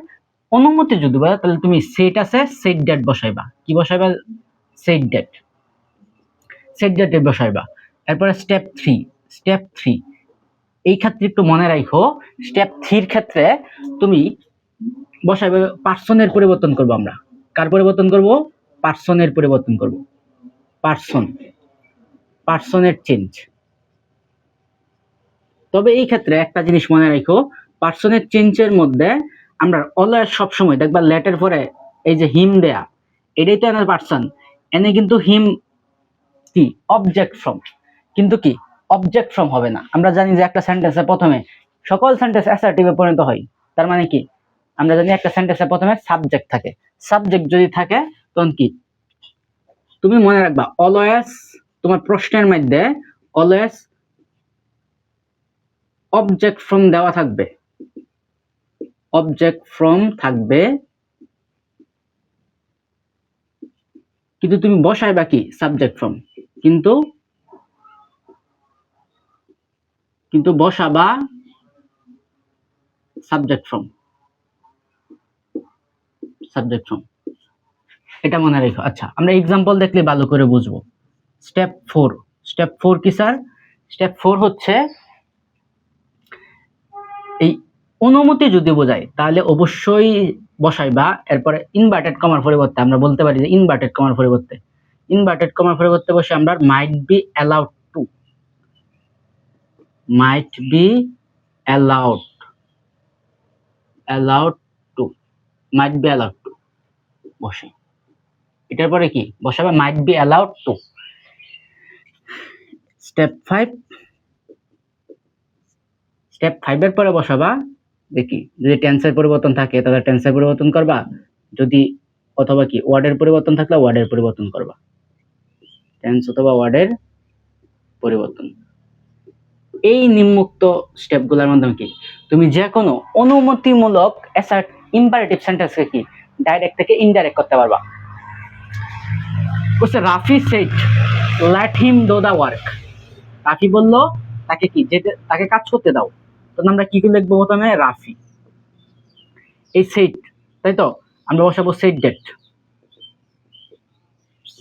Speaker 1: অনুমতি যদি বলে তাহলে তুমি সেট আছে, সেট ডেট বসাইবা। কি বসাইবা? সেট ডেট, সেট ডেটে বসাইবা। এরপরে স্টেপ 3, স্টেপ 3 এই ক্ষেত্রে একটু মনে রাখো, স্টেপ 3 ক্ষেত্রে তুমি বসাইবে পার্সনের পরিবর্তন করব। আমরা কার পরিবর্তন করব? পার্সনের পরিবর্তন করব। পার্সন, পার্সনের চেঞ্জ। তবে এই ক্ষেত্রে একটা জিনিস মনে রাখো, পার্সনের চেঞ্জের মধ্যে আমরা অলওয়েজ সবসময় দেখবা লেটের পরে এই যে হিম দেয়া, এটাই তো এনার পার্সন। এনে কিন্তু হিম কি অবজেক্ট ফ্রম, কিন্তু কি অবজেক্ট ফ্রম হবে না। আমরা জানি যে একটা সেন্টেন্সে প্রথমে সকল সেন্টেন্স অ্যাসার্টিভে পরিণত হয়, তার মানে কি আমরা জানি একটা সেন্টেন্সে প্রথমে সাবজেক্ট থাকে। সাবজেক্ট যদি থাকে তখন কি তুমি মনে রাখবা অলওয়েজ তোমার প্রশ্নের মধ্যে অলওয়েজ অবজেক্ট ফ্রম দেওয়া থাকবে, অবজেক্ট ফ্রম থাকবে, কিন্তু তুমি বসাইবা কি সাবজেক্ট ফ্রম, কিন্তু বসাবা সাবজেক্ট ফ্রম, সাবজেক্ট ফ্রম, এটা মনে রেখো। আচ্ছা, আমরা এক্সাম্পল দেখলে ভালো করে বুঝবো। স্টেপ 4, স্টেপ 4 কি স্যার? স্টেপ 4 হচ্ছে এই অনুমতি যদি বোঝায় তাহলে অবশ্যই বসাইবা। এরপরে ইনভার্টেড কমার পরিবর্তে আমরা বলতে পারি যে ইনভার্টেড কমার পরিবর্তে, ইনভার্টেড কমার পরিবর্তে বসে আমরা might be allowed to, might be allowed, allowed to, might be allowed to বসে। এটার পরে কি বসাবে? Might be allowed to. Step 5, step 5 এর পরে বসাবা দেখি যদি টেন্সের পরিবর্তন থাকে তাহলে টেন্সের পরিবর্তন করবা, যদি অথবা কি ওয়ার্ডের পরিবর্তন থাকলে ওয়ার্ডের পরিবর্তন করবা, টেন্স অথবা ওয়ার্ডের পরিবর্তন। এই নিম্নোক্ত স্টেপগুলোর মাধ্যমে কি তুমি যে কোনো অনুমতিমূলক অ্যাসার্ট ইম্পারেটিভ সেন্টেন্সকে কি ডাইরেক্ট থেকে ইনডাইরেক্ট করতে পারবা। বলছে Rafi said let him do the work, Rafi বলল তাকে কি তাকে কাজ করতে দাও। তখন আমরা কি লিখবো? প্রথমে রাফি, এই সেট, তাই তো আমরা বসাবো সেট ডেট,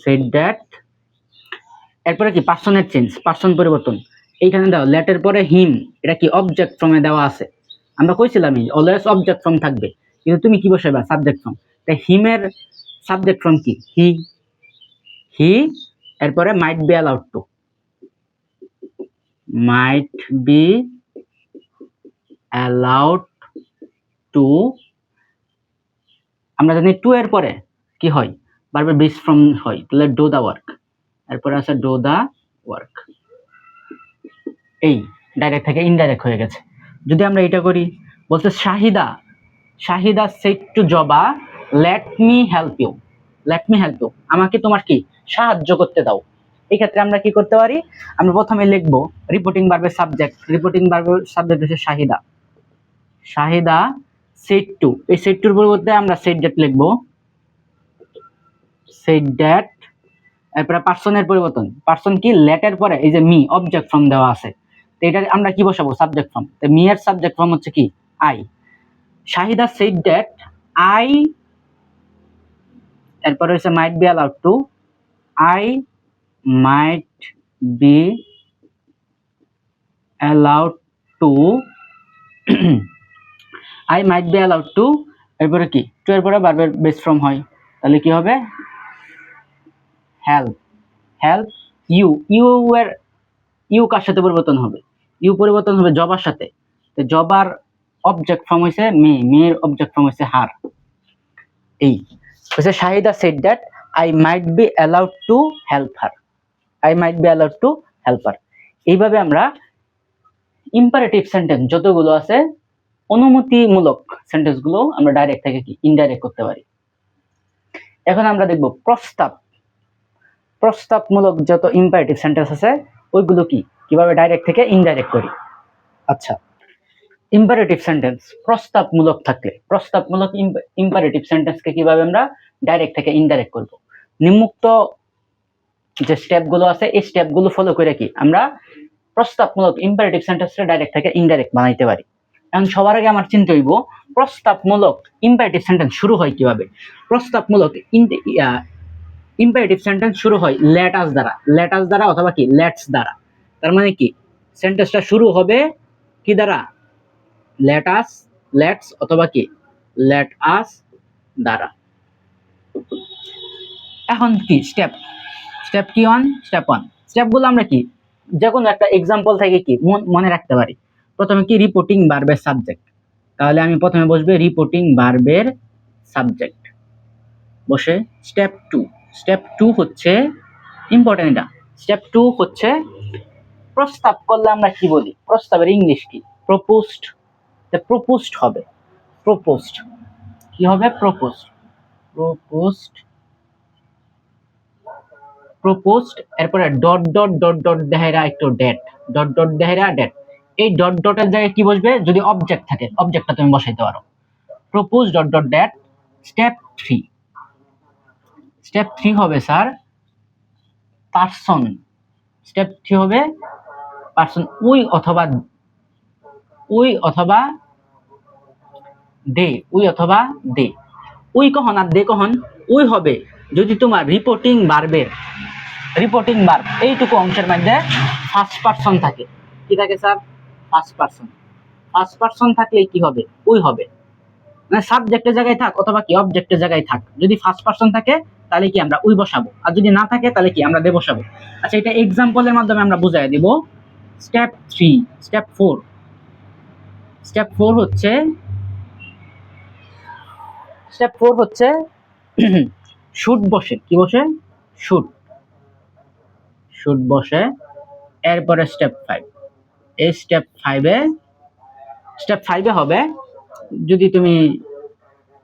Speaker 1: সেট ডেট। এরপরে কি পার্সনের চেঞ্জ, পার্সন পরিবর্তন। এইখানে দাও লেটের পরে হিম, এটা কি অবজেক্ট ফ্রমে দেওয়া আছে। আমরা কইছিলাম অলওয়েজ অবজেক্ট ফ্রম থাকবে, কিন্তু তুমি কি বসাইবা? Subject from. তাই হিমের সাবজেক্ট ফ্রম কি? হি, হি। এরপরে might be allowed to, might be allowed to. আমরা জানি টু এর পরে কি হয়? বারবার বেস ফ্রম হয়, তাহলে ডু দা ওয়ার্ক। এরপরে আছে ডু দা ওয়ার্ক। এই ডাইরেক্ট থেকে ইনডাইরেক্ট হয়ে গেছে। যদি আমরা এটা করি, বলতে Shahida, Shahida said to Joba let me help you, let me help you, আমাকে তোমার কি সাহায্য করতে দাও। এই ক্ষেত্রে আমরা কি করতে পারি? আমরা প্রথমে লিখবো রিপোর্টিং ভার্বের সাবজেক্ট, রিপোর্টিং ভার্বের সাবজেক্ট হচ্ছে শাহিদা, শাহিদা সেট টু, এই সেট টুর পরিবর্তে আমরা সেট ডেট লিখবো, সেট ডেট। এরপরে পার্সনের পরিবর্তন, পার্সন কি লেটের পরে এই যে মি অবজেক্ট ফর্ম দেওয়া আছে, তো এটা আমরা কি বসাবো সাবজেক্ট ফর্ম, তো মি এর সাবজেক্ট ফর্ম হচ্ছে কি I. Shahida said that I, এরপরে হচ্ছে might be allowed to, I might be allowed to, I might be allowed to, এরপরে কি টু এর পরে ভার্বের বেস ফর্ম হয়, তাহলে কি হবে হেল্প, হেল্প ইউ, ইউ এর ইউ কার সাথে পরিবর্তন হবে, ইউ পরিবর্তন হবে জবার সাথে, তো জবার অবজেক্ট ফর্ম হইছে মে, মেয়ের অবজেক্ট ফর্ম হইছে হার। এই হচ্ছে Shahida said that I might be allowed to help her, I might be allowed to help হার। এইভাবে আমরা ইম্পারেটিভ সেন্টেন্স যতগুলো আছে, অনুমতিমূলক সেন্টেন্স গুলো আমরা ডাইরেক্ট থেকে কি ইনডাইরেক্ট করতে পারি। এখন আমরা দেখব প্রস্তাব, প্রস্তাবমূলক যত ইম্পারেটিভ সেন্টেন্স আছে ওইগুলো কি কিভাবে ডাইরেক্ট থেকে ইনডাইরেক্ট করি। আচ্ছা, ইম্পারেটিভ সেন্টেন্স প্রস্তাবমূলক থাকলে, প্রস্তাবমূলক ইম্পারেটিভ সেন্টেন্সকে কিভাবে আমরা ডাইরেক্ট থেকে ইনডাইরেক্ট করব, নিম্নোক্ত যে স্টেপগুলো আছে এই স্টেপগুলো ফলো করে কি আমরা প্রস্তাবমূলক ইম্পারেটিভ সেন্টেন্সটা ডাইরেক্ট থেকে ইনডাইরেক্ট বানাইতে পারি। এখন সবার আগে আমার চিন্তা হইব প্রস্তাবমূলক ইম্পারেটিভ সেন্টেন্স শুরু হয় কিভাবে। প্রস্তাবমূলক ইম্পারেটিভ সেন্টেন্স শুরু হয় লেট আস দ্বারা, লেট আস দ্বারা অথবা কি লেটস দ্বারা। তার মানে কি সেন্টেন্সটা শুরু হবে কি দ্বারা, লেট আস, লেটস অথবা কি লেট আস দ্বারা। এখন কি স্টেপ, স্টেপ কি অন, স্টেপ ওয়ান, স্টেপগুলো আমরা কি যে কোনো একটা এক্সাম্পল থেকে কি মনে রাখতে পারি। প্রথমে কি রিপোর্টিং ভার্বের সাবজেক্ট, তাহলে আমি প্রথমে বসবে রিপোর্টিং ভার্বের সাবজেক্ট, বসে স্টেপ টু, স্টেপ টু হচ্ছে ইম্পর্টেন্ট, এটা স্টেপ টু হচ্ছে প্রস্তাব করলে আমরা কি বলি, প্রস্তাবের ইংলিশ কি প্রপোজড, প্রপোজড হবে, প্রপোজড কি হবে প্রপোজড, প্রপোজড, প্রপোজড, এরপরে ডট ডট ডট ডট দেহেরা একটু ডেট, ডট ডট দেহেরা ডেট, এই ডট ডটের জায়গায় কি বসবে, যদি অবজেক্ট থাকে অবজেক্টটা তুমি বসাইতে পারো, propose dot dot date. Step three, step three হবে স্যার পার্সন, স্টেপ থ্রি হবে পার্সন, উই অথবা দে, উই অথবা দে। উই কখন আর দে কখন, উই হবে যদি তোমার রিপোর্টিং ভার্বের, রিপোর্টিং ভার্ব এইটুকু অংশের মধ্যে ফার্স্ট পারসন থাকে। কি থাকে sir, first person, first person থাকলে কি হবে উই হবে, মানে সাবজেক্টের জায়গায় থাক অথবা কি অবজেক্টের জায়গায় থাক, যদি ফার্স্ট পারসন থাকে তাহলে কি আমরা উই বসাবো, আর যদি না থাকে তাহলে কি আমরা দে বসাবো। আচ্ছা, এটা এক্সাম্পলের মাধ্যমে আমরা বুঝাই দিব। Step three, step four, step four হচ্ছে, স্টেপ ফোর হচ্ছে শুট বসে, কি বসে শুট, শুট বসে। এরপরে স্টেপ ফাইভ, এই স্টেপ ফাইভে, স্টেপ ফাইভে হবে যদি তুমি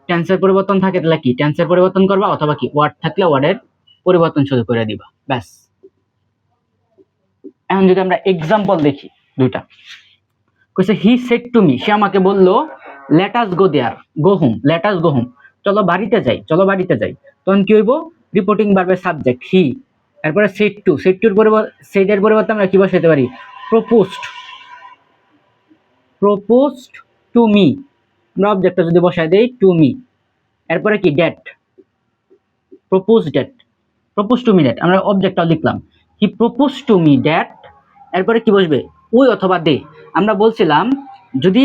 Speaker 1: টেন্সের পরিবর্তন থাকে তাহলে কি টেন্সের পরিবর্তন করবা, অথবা কি ওয়ার্ড থাকলে ওয়ার্ডের পরিবর্তন শুরু করে দিবা, ব্যাস। এখন যদি আমরা এক্সাম্পল দেখি দুইটা, কইছে হি সেড টু মি, সে আমাকে বললো let us go there, go home, let us go home, চলো বাড়িতে যাই, চলো বাড়িতে যাই। তখন কি হইব, রিপোর্টিং ভার্বের সাবজেক্ট হি, এরপরে সেড টু, সেড টুর পরিবর্তে, সেডের পরিবর্তে আমরা কি বসাইতে পারি প্রপোজড, প্রপোজড টু মি, আমরা অবজেক্টটা যদি বসাই দেই টু মি, এরপরে কি date, propose date, propose to me date, আমরা অবজেক্টটা লিখলাম he propose to me date. এরপরে কি বসবে উই অথবা দে, আমরা বলছিলাম যদি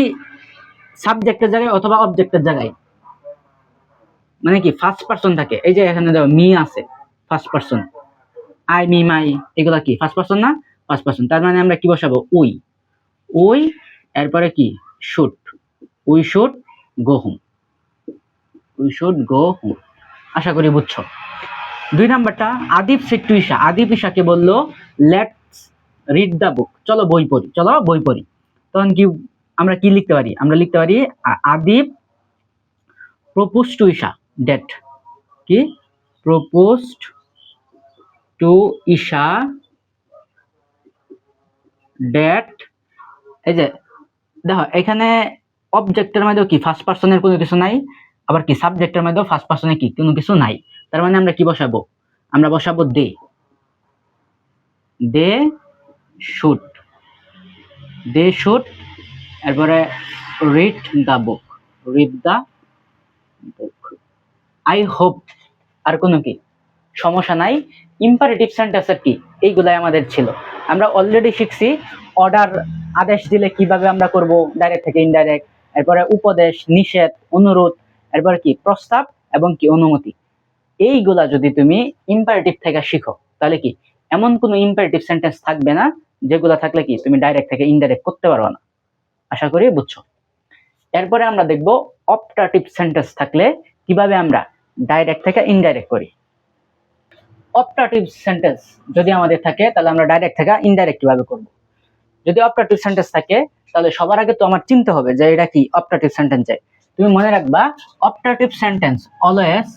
Speaker 1: সাবজেক্টের জায়গায় অথবা অবজেক্টের জায়গায় মানে কি ফার্স্ট পারসন থাকে, এই যে এখানে দেখো মি আছে first person, I me my এগুলা কি ফার্স্ট পারসন না, ফার্স্ট পারসন, তার মানে আমরা কি বসাবো উই, উই, এরপরে কি should, we should go home, we should go home. আশা করি বুঝছো। দুই নাম্বারটা আদিব সেড টু ঈশা, আদিব ঈশাকে বললো লেটস রিড দ্য বুক, চলো বই পড়ি, চলো বই পড়ি। তখন কি আমরা কি লিখতে পারি, আমরা লিখতে পারি Adib propose to Isha date, কি প্রপোজড টু ঈশা ডেট। এই যে দেখো এখানে অবজেক্টের মধ্যেও কি ফার্স্ট পার্সনের কোনো কিছু নাই, আবার কি সাবজেক্টের মধ্যেও ফার্স্ট পার্সনে কি কোনো কিছু নাই। তার মানে আমরা কি বসাবো? আমরা বসাবো they, they should, they should, এরপরে read the book, read the book. I hope, আর কোনো কি সমস্যা নাই। ইম্পারেটিভ সেন্টেন্সের কি এইগুলাই আমাদের ছিল। আমরা অলরেডি শিখছি অর্ডার, আদেশ দিলে কিভাবে আমরা করব ডাইরেক্ট থেকে ইনডাইরেক্ট, এরপরে উপদেশ, নিষেধ, অনুরোধ, এরপরে কি প্রস্তাব এবং কি অনুমতি। এইগুলা যদি তুমি ইম্পারেটিভ থেকে শিখো তাহলে কি এমন কোনো ইম্পারেটিভ সেন্টেন্স থাকবে না যেগুলা থাকলে কি তুমি ডাইরেক্ট থেকে ইনডাইরেক্ট করতে পারো না। আশা করি বুঝছো। এরপরে আমরা দেখব অপটাটিভ সেন্টেন্স থাকলে কিভাবে আমরা ডাইরেক্ট থেকে ইনডাইরেক্ট করি। অপটাটিভ সেন্টেন্স যদি আমাদের থাকে তাহলে আমরা ডাইরেক্ট থেকে ইনডাইরেক্ট কিভাবে করব। যদি অপটাটিভ সেন্টেন্স থাকে তাহলে সবার আগে তো আমার চিনতে হবে যে এটা কি অপটাটিভ সেন্টেন্স। তুমি মনে রাখবা অপটাটিভ সেন্টেন্স অলওয়েজ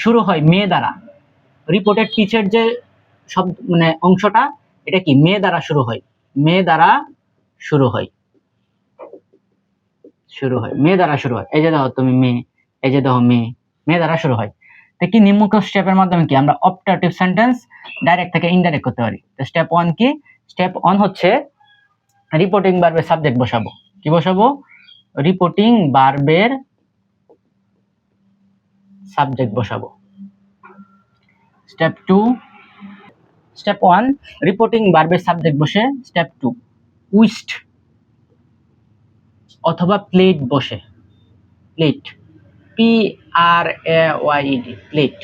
Speaker 1: শুরু হয় মে দ্বারা। রিপোর্টেড টিচার যে সব মানে অংশটা এটা কি মে দ্বারা শুরু হয়, মে দ্বারা শুরু হয়, শুরু হয় মে দ্বারা শুরু হয়। এই যে দেখো তুমি মে, এই যে দেখো মে, মে দ্বারা শুরু হয়। তো কি নিম্নলিখিত স্টেপের মাধ্যমে কি আমরা অপটাটিভ সেন্টেন্স ডাইরেক্ট থেকে ইনডাইরেক্ট করতে পারি। তো স্টেপ 1 কি? স্টেপ 1 হচ্ছে রিপোর্টিং ভার্বের সাবজেক্ট বসাবো। কি বসাবো? রিপোর্টিং ভার্বের সাবজেক্ট বসাবো। স্টেপ 2, স্টেপ 1 রিপোর্টিং ভার্বের সাবজেক্ট বসে স্টেপ 2 উইস্ট অথবা প্লেট বসে, প্লেট, PRAYED, প্লেট,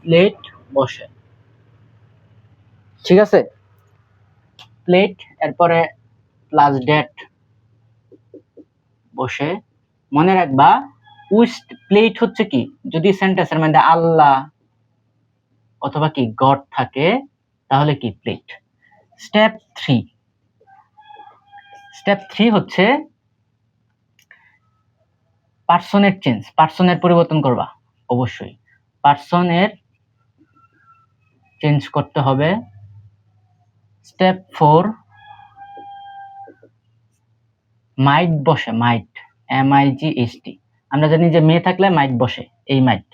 Speaker 1: প্লেট বসে। ঠিক আছে, প্লেট, এরপরে প্লাস ডেট বসে। মনে রাখবা উইস্ট প্লেট হচ্ছে কি যদি সেন্টেন্সের মধ্যে আল্লাহ অথবা কি গড থাকে তাহলে কি প্লেট। স্টেপ 3, স্টেপ 3 হচ্ছে পার্সনের চেঞ্জ, পার্সনের পরিবর্তন করবা। অবশ্যই পার্সনের চেঞ্জ করতে হবে। স্টেপ 4 মাইট বসে, মাইট, MIGHT। আমরা জানি যে মে থাকলে মাইট বসে, এই মাইট।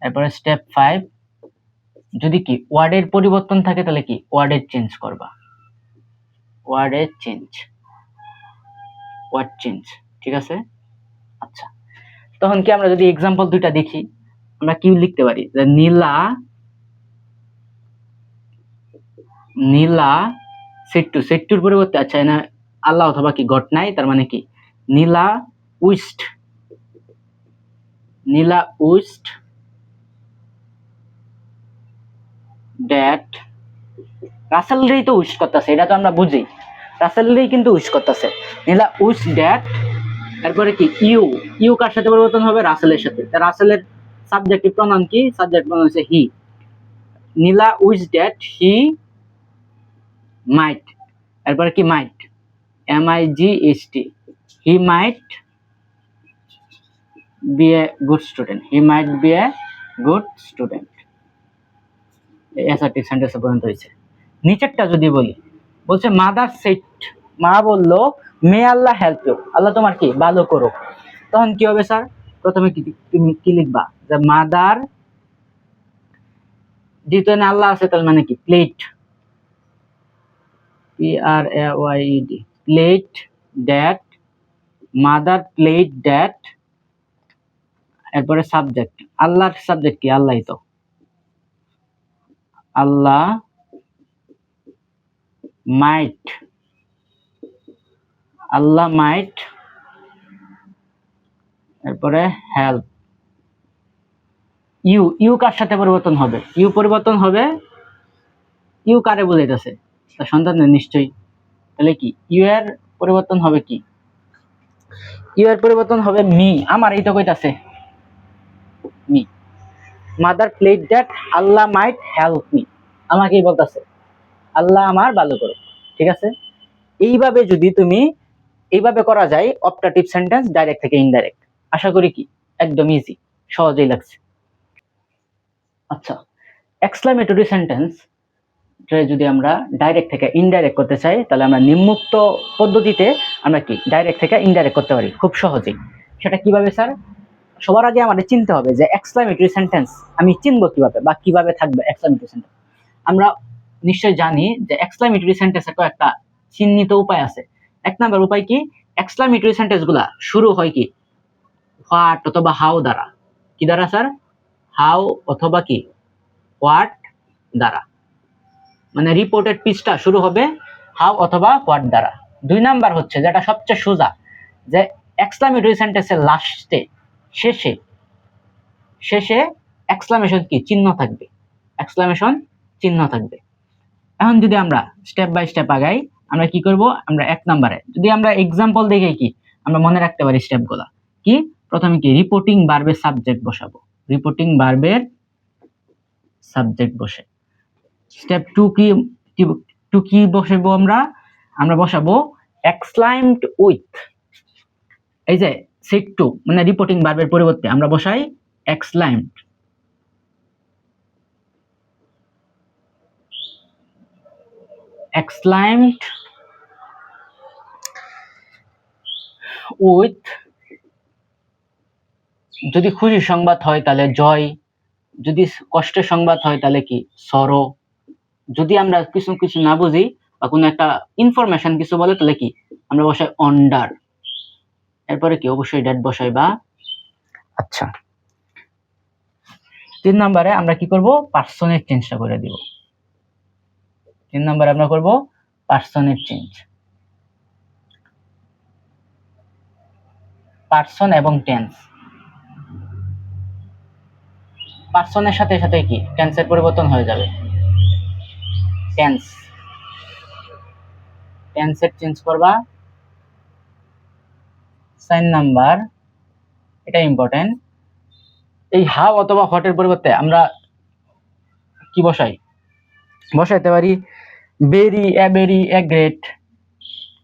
Speaker 1: এরপরে স্টেপ 5 যদি কি ওয়ার্ডের পরিবর্তন থাকে তাহলে কি ওয়ার্ডের চেঞ্জ করবা, ওয়ার্ডের চেঞ্জ, ওয়ার্ড চেঞ্জ। ঠিক আছে, আচ্ছা তখন কি আমরা যদি এক্সাম্পল দুইটা দেখি আমরা কি লিখতে পারি যে নীলা, নীলা সেট্টু, সেট্টুর পরিবর্তে আচ্ছা না আল্লাহ অথবা কি গড নাই, তার মানে কি Nila wished, Nila wished that, Russell রেই তো উইশ করতেছে, এটা তো আমরা বুঝি, রাসেল রেই কিন্তু উইশ করতেছে। নীলা উইশ দ্যাট, তারপরে কি ইউ, ইউ কার সাথে পরিবর্তন হবে? রাসেলের সাথে। রাসেলের সাবজেক্টিভ প্রনাউন কি? সাবজেক্ট প্রনাউন হচ্ছে হি। নীলা উইশ দ্যাট হি মাইট, এরপরে কি মাইট, MIGHT, he might B a good student, he might B a good student. Assertive sentence পর্যন্ত হয়েছে। নিচেরটা যদি বলি, বলছে মাদার সেট, মা বললো মে আল্লাহ হেল্প ইউ, আল্লাহ তোমার কি ভালো করো। তখন কি হবে স্যার? প্রথমে তুমি কি লিখবা যে মাদার, যেহেতু আল্লাহ আছে তার মানে কি plate, PRAYED, plate that, mother plate that, এরপরে সাবজেক্ট, আল্লাহর সাবজেক্ট কি? আল্লাহই তো, আল্লাহ মাইট, আল্লাহ মাইট, এরপরে হেল্প ইউ, ইউ কার সাথে পরিবর্তন হবে? ইউ পরিবর্তন হবে, ইউ কারে বোঝাইতেছে? তার সন্তানের নিশ্চয়ই। তাহলে কি ইউ এর পরিবর্তন হবে কি? ইউ এর পরিবর্তন হবে মি, আমার এই তো কইতাছে me. Mother plate that Allah mite help me, আমাকেই বলতেছে আল্লাহ আমার ভালো করো। ঠিক আছে, এইভাবে যদি তুমি এইভাবে করা যায় অপটাটিভ সেন্টেন্স ডাইরেক্ট থেকে ইনডাইরেক্ট। আশা করি কি একদম ইজি, সহজেই লাগছে। আচ্ছা, এক্সক্লামেটরি সেন্টেন্স যদি আমরা ডাইরেক্ট থেকে ইনডাইরেক্ট করতে চাই, তাহলে আমরা নিম্নোক্ত পদ্ধতিতে আমরা কি ডাইরেক্ট থেকে ইনডাইরেক্ট করতে পারি খুব সহজেই। সেটা কিভাবে স্যার? সবার আগে আমাদের চিনতে হবে যে এক্সক্লামেটরি সেন্টেন্স আমি চিনবো কিভাবে বা কিভাবে থাকবে এক্সক্লামেটরি সেন্টেন্স। আমরা নিশ্চয়ই জানি যে এক্সক্লামেটরি সেন্টেন্সের কয়েকটা চিহ্নিত উপায় আছে। এক নাম্বার উপায় কি, এক্সক্লামেটরি সেন্টেন্স গুলা শুরু হয় কি হোয়াট অথবা হাউ দ্বারা। কি দ্বারা স্যার? হাউ অথবা কি হোয়াট দ্বারা, মানে রিপোর্টেড পিচটা শুরু হবে হাউ অথবা হোয়াট দ্বারা। দুই নাম্বার হচ্ছে যেটা সবচেয়ে সোজা, যে এক্সক্লামেটরি সেন্টেন্সের লাস্টে শেষে এক্সক্লামেশন কি চিহ্ন থাকবে, এক্সক্লামেশন চিহ্ন থাকবে। এখন যদি আমরা স্টেপ বাই স্টেপ আগাই, আমরা কি করব, আমরা এক নাম্বারে যদি আমরা এক্সাম্পল দেখে কি আমরা মনে রাখতে পারি স্টেপগুলা কি, প্রথমে কি রিপোর্টিং ভার্বের সাবজেক্ট বসাবো, রিপোর্টিং ভার্বের সাবজেক্ট বসে। স্টেপ টু কি বসাবো আমরা বসাবো এক্সক্লাইমড উইথ, এই যে সেট টু মানে রিপোর্টিং ভার্বের পরিবর্তে আমরা বসাই এক্সক্লাইমড, এক্সক্লাইমড উইথ। যদি খুশির সংবাদ হয় তাহলে জয়, যদি কষ্টের সংবাদ হয় তাহলে কি সরো, যদি আমরা কিছু কিছু না বুঝি বা কোনো একটা ইনফরমেশন কিছু বলে তাহলে কি আমরা বসাই অন্ডার, এরপরে কি অবশ্যই ডেট বসাই বা। আচ্ছা, তিন নম্বরে আমরা কি করব, পার্সনের চেঞ্জটা করে দিব। তিন নম্বরে আমরা করব পার্সনের চেঞ্জ, পার্সন এবং টেন্স। পার্সনের সাথে সাথে কি টেন্সের পরিবর্তন হয়ে যাবে, টেন্সের চেঞ্জ করবা। 4 নাম্বার, এটা ইম্পর্টেন্ট, এই হাউ অথবা হোয়াটের পরিবর্তে আমরা কি বসাইতে পারি বেরি, এ বেরি, এ গ্রেট।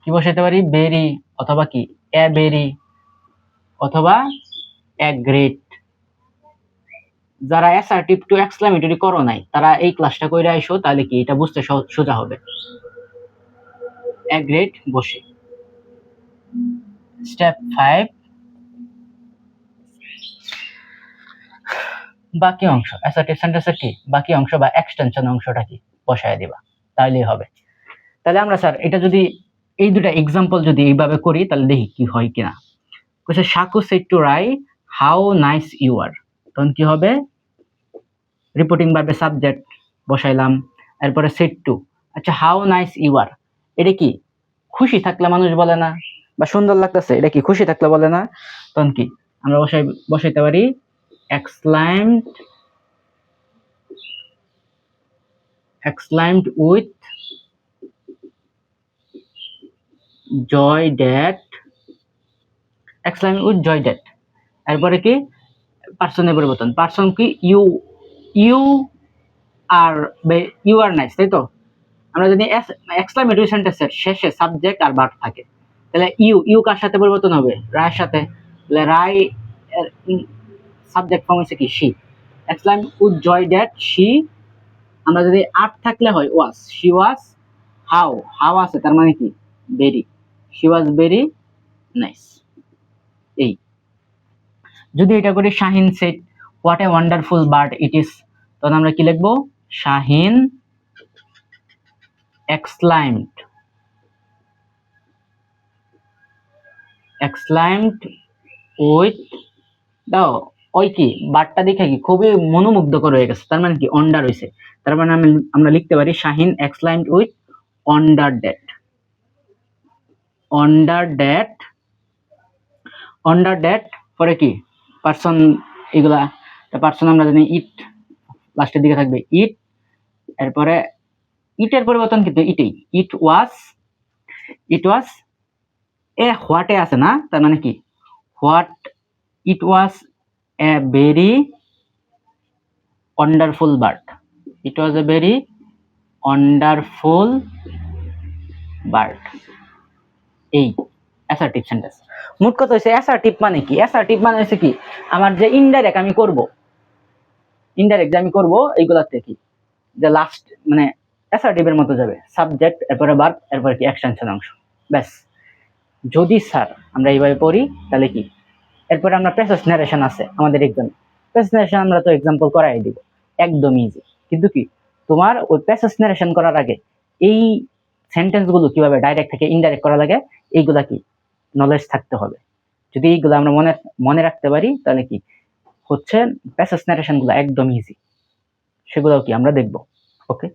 Speaker 1: কি বসাইতে পারি, বেরি অথবা কি এ বেরি অথবা এ গ্রেট। যারা অ্যাসার্টিভ টু এক্সক্লামেটরি করো নাই তারা এই ক্লাসটা কইরা আইসো, তাহলে কি এটা বুঝতে সোজা হবে। এ গ্রেট বসে। স্টেপ 5, বাকি অংশ অ্যাসার্টিভ সেন্টেন্সের কি বাকি অংশ বা এক্সটেনশন অংশটা কি বসায় দিবা, তাহলেই হবে। তাহলে আমরা স্যার এটা যদি এই দুটা এক্সাম্পল যদি এইভাবে করি তাহলে দেখি কি হয় কিনা। কইছে Shaku said to Rai how nice you are, তখন কি হবে, রিপোর্টিং ভার্বের সাবজেক্ট বসাইলাম, এরপরে সেড টু। আচ্ছা, হাউ নাইস ইউ আর, এটা কি খুশি থাকলে মানুষ বলে না, বা সুন্দর লাগতেছে এটা কি খুশি থাকলে বলে না, তখন কি আমরা বসাইতে পারি exclaimed with joy that, exclaimed with joy that। এরপরে কি পার্সনের পরিবর্তন, পার্সন কি ইউ আর নাইস, তাই তো। আমরা যদি এক্সক্লামেটরি সেন্টেন্সের শেষে সাবজেক্ট আর ভার্ব থাকে তাহলে ইউ কার সাথে পরিবর্তন হবে, রায়ের সাথে। তাহলে রাই সাবজেক্ট ফর্ম হচ্ছে কি she, exclaim with joy that she. আমরা যদি আর থাকলে হয় ওয়াজ, শি ওয়াজ, হাউ আছে তার মানে কি very, she was very nice. এই যদি এটা করি Shahin said what a wonderful bird it is, তখন আমরা কি লিখবো, শাহিন exclaimed with, দাও ওই কি বার্ডটা দেখে কি খুবই মনোমুগ্ধকর হয়ে গেছে, তার মানে কি অন্ডার হইছে, তার মানে আমরা লিখতে পারি Shahin exclaimed with wonder that পরে কি পার্সন, এগুলা পার্সন আমরা জানি ইট লাস্টের দিকে থাকবে ইট, এরপরে ইটের পরিবর্তন কিন্তু ইটেই, ইট ওয়াজ এ হোয়াটে আছে না, তার মানে কি what, it was a very wonderful bird, it was a very wonderful bird. এই অ্যাসার্টিভ সেন্টেন্স। মোট কথা হচ্ছে অ্যাসার্টিভ মানে কি, অ্যাসার্টিভ মানে হচ্ছে কি আমার যে ইনডাইরেক্ট আমি করব এইগুলার থেকে যে লাস্ট মানে অ্যাসার্টিভের মতো যাবে, সাবজেক্ট এরপরে ভার্ব এরপরে কি এক্সটেনশন অংশ, ব্যাস। যদি স্যার আমরা এইভাবে পড়ি তাহলে কি, এরপরে আমরা প্যাসেজ ন্যারেশন আছে আমাদের এক্সামে, প্যাসেজ ন্যারেশন আমরা তো এক্সাম্পল করাই দিব, একদম ইজি। কিন্তু কি তোমার ওই প্যাসেজ ন্যারেশন করার আগে এই সেন্টেন্স গুলো কিভাবে ডাইরেক্ট থেকে ইনডাইরেক্ট করা লাগে এইগুলা কি নলেজ থাকতে হবে। যদি এইগুলো আমরা মনে মনে রাখতে পারি তাহলে কি হচ্ছে প্যাসেজ ন্যারেশন গুলো একদম ইজি, সেগুলোও কি আমরা দেখবো। ওকে।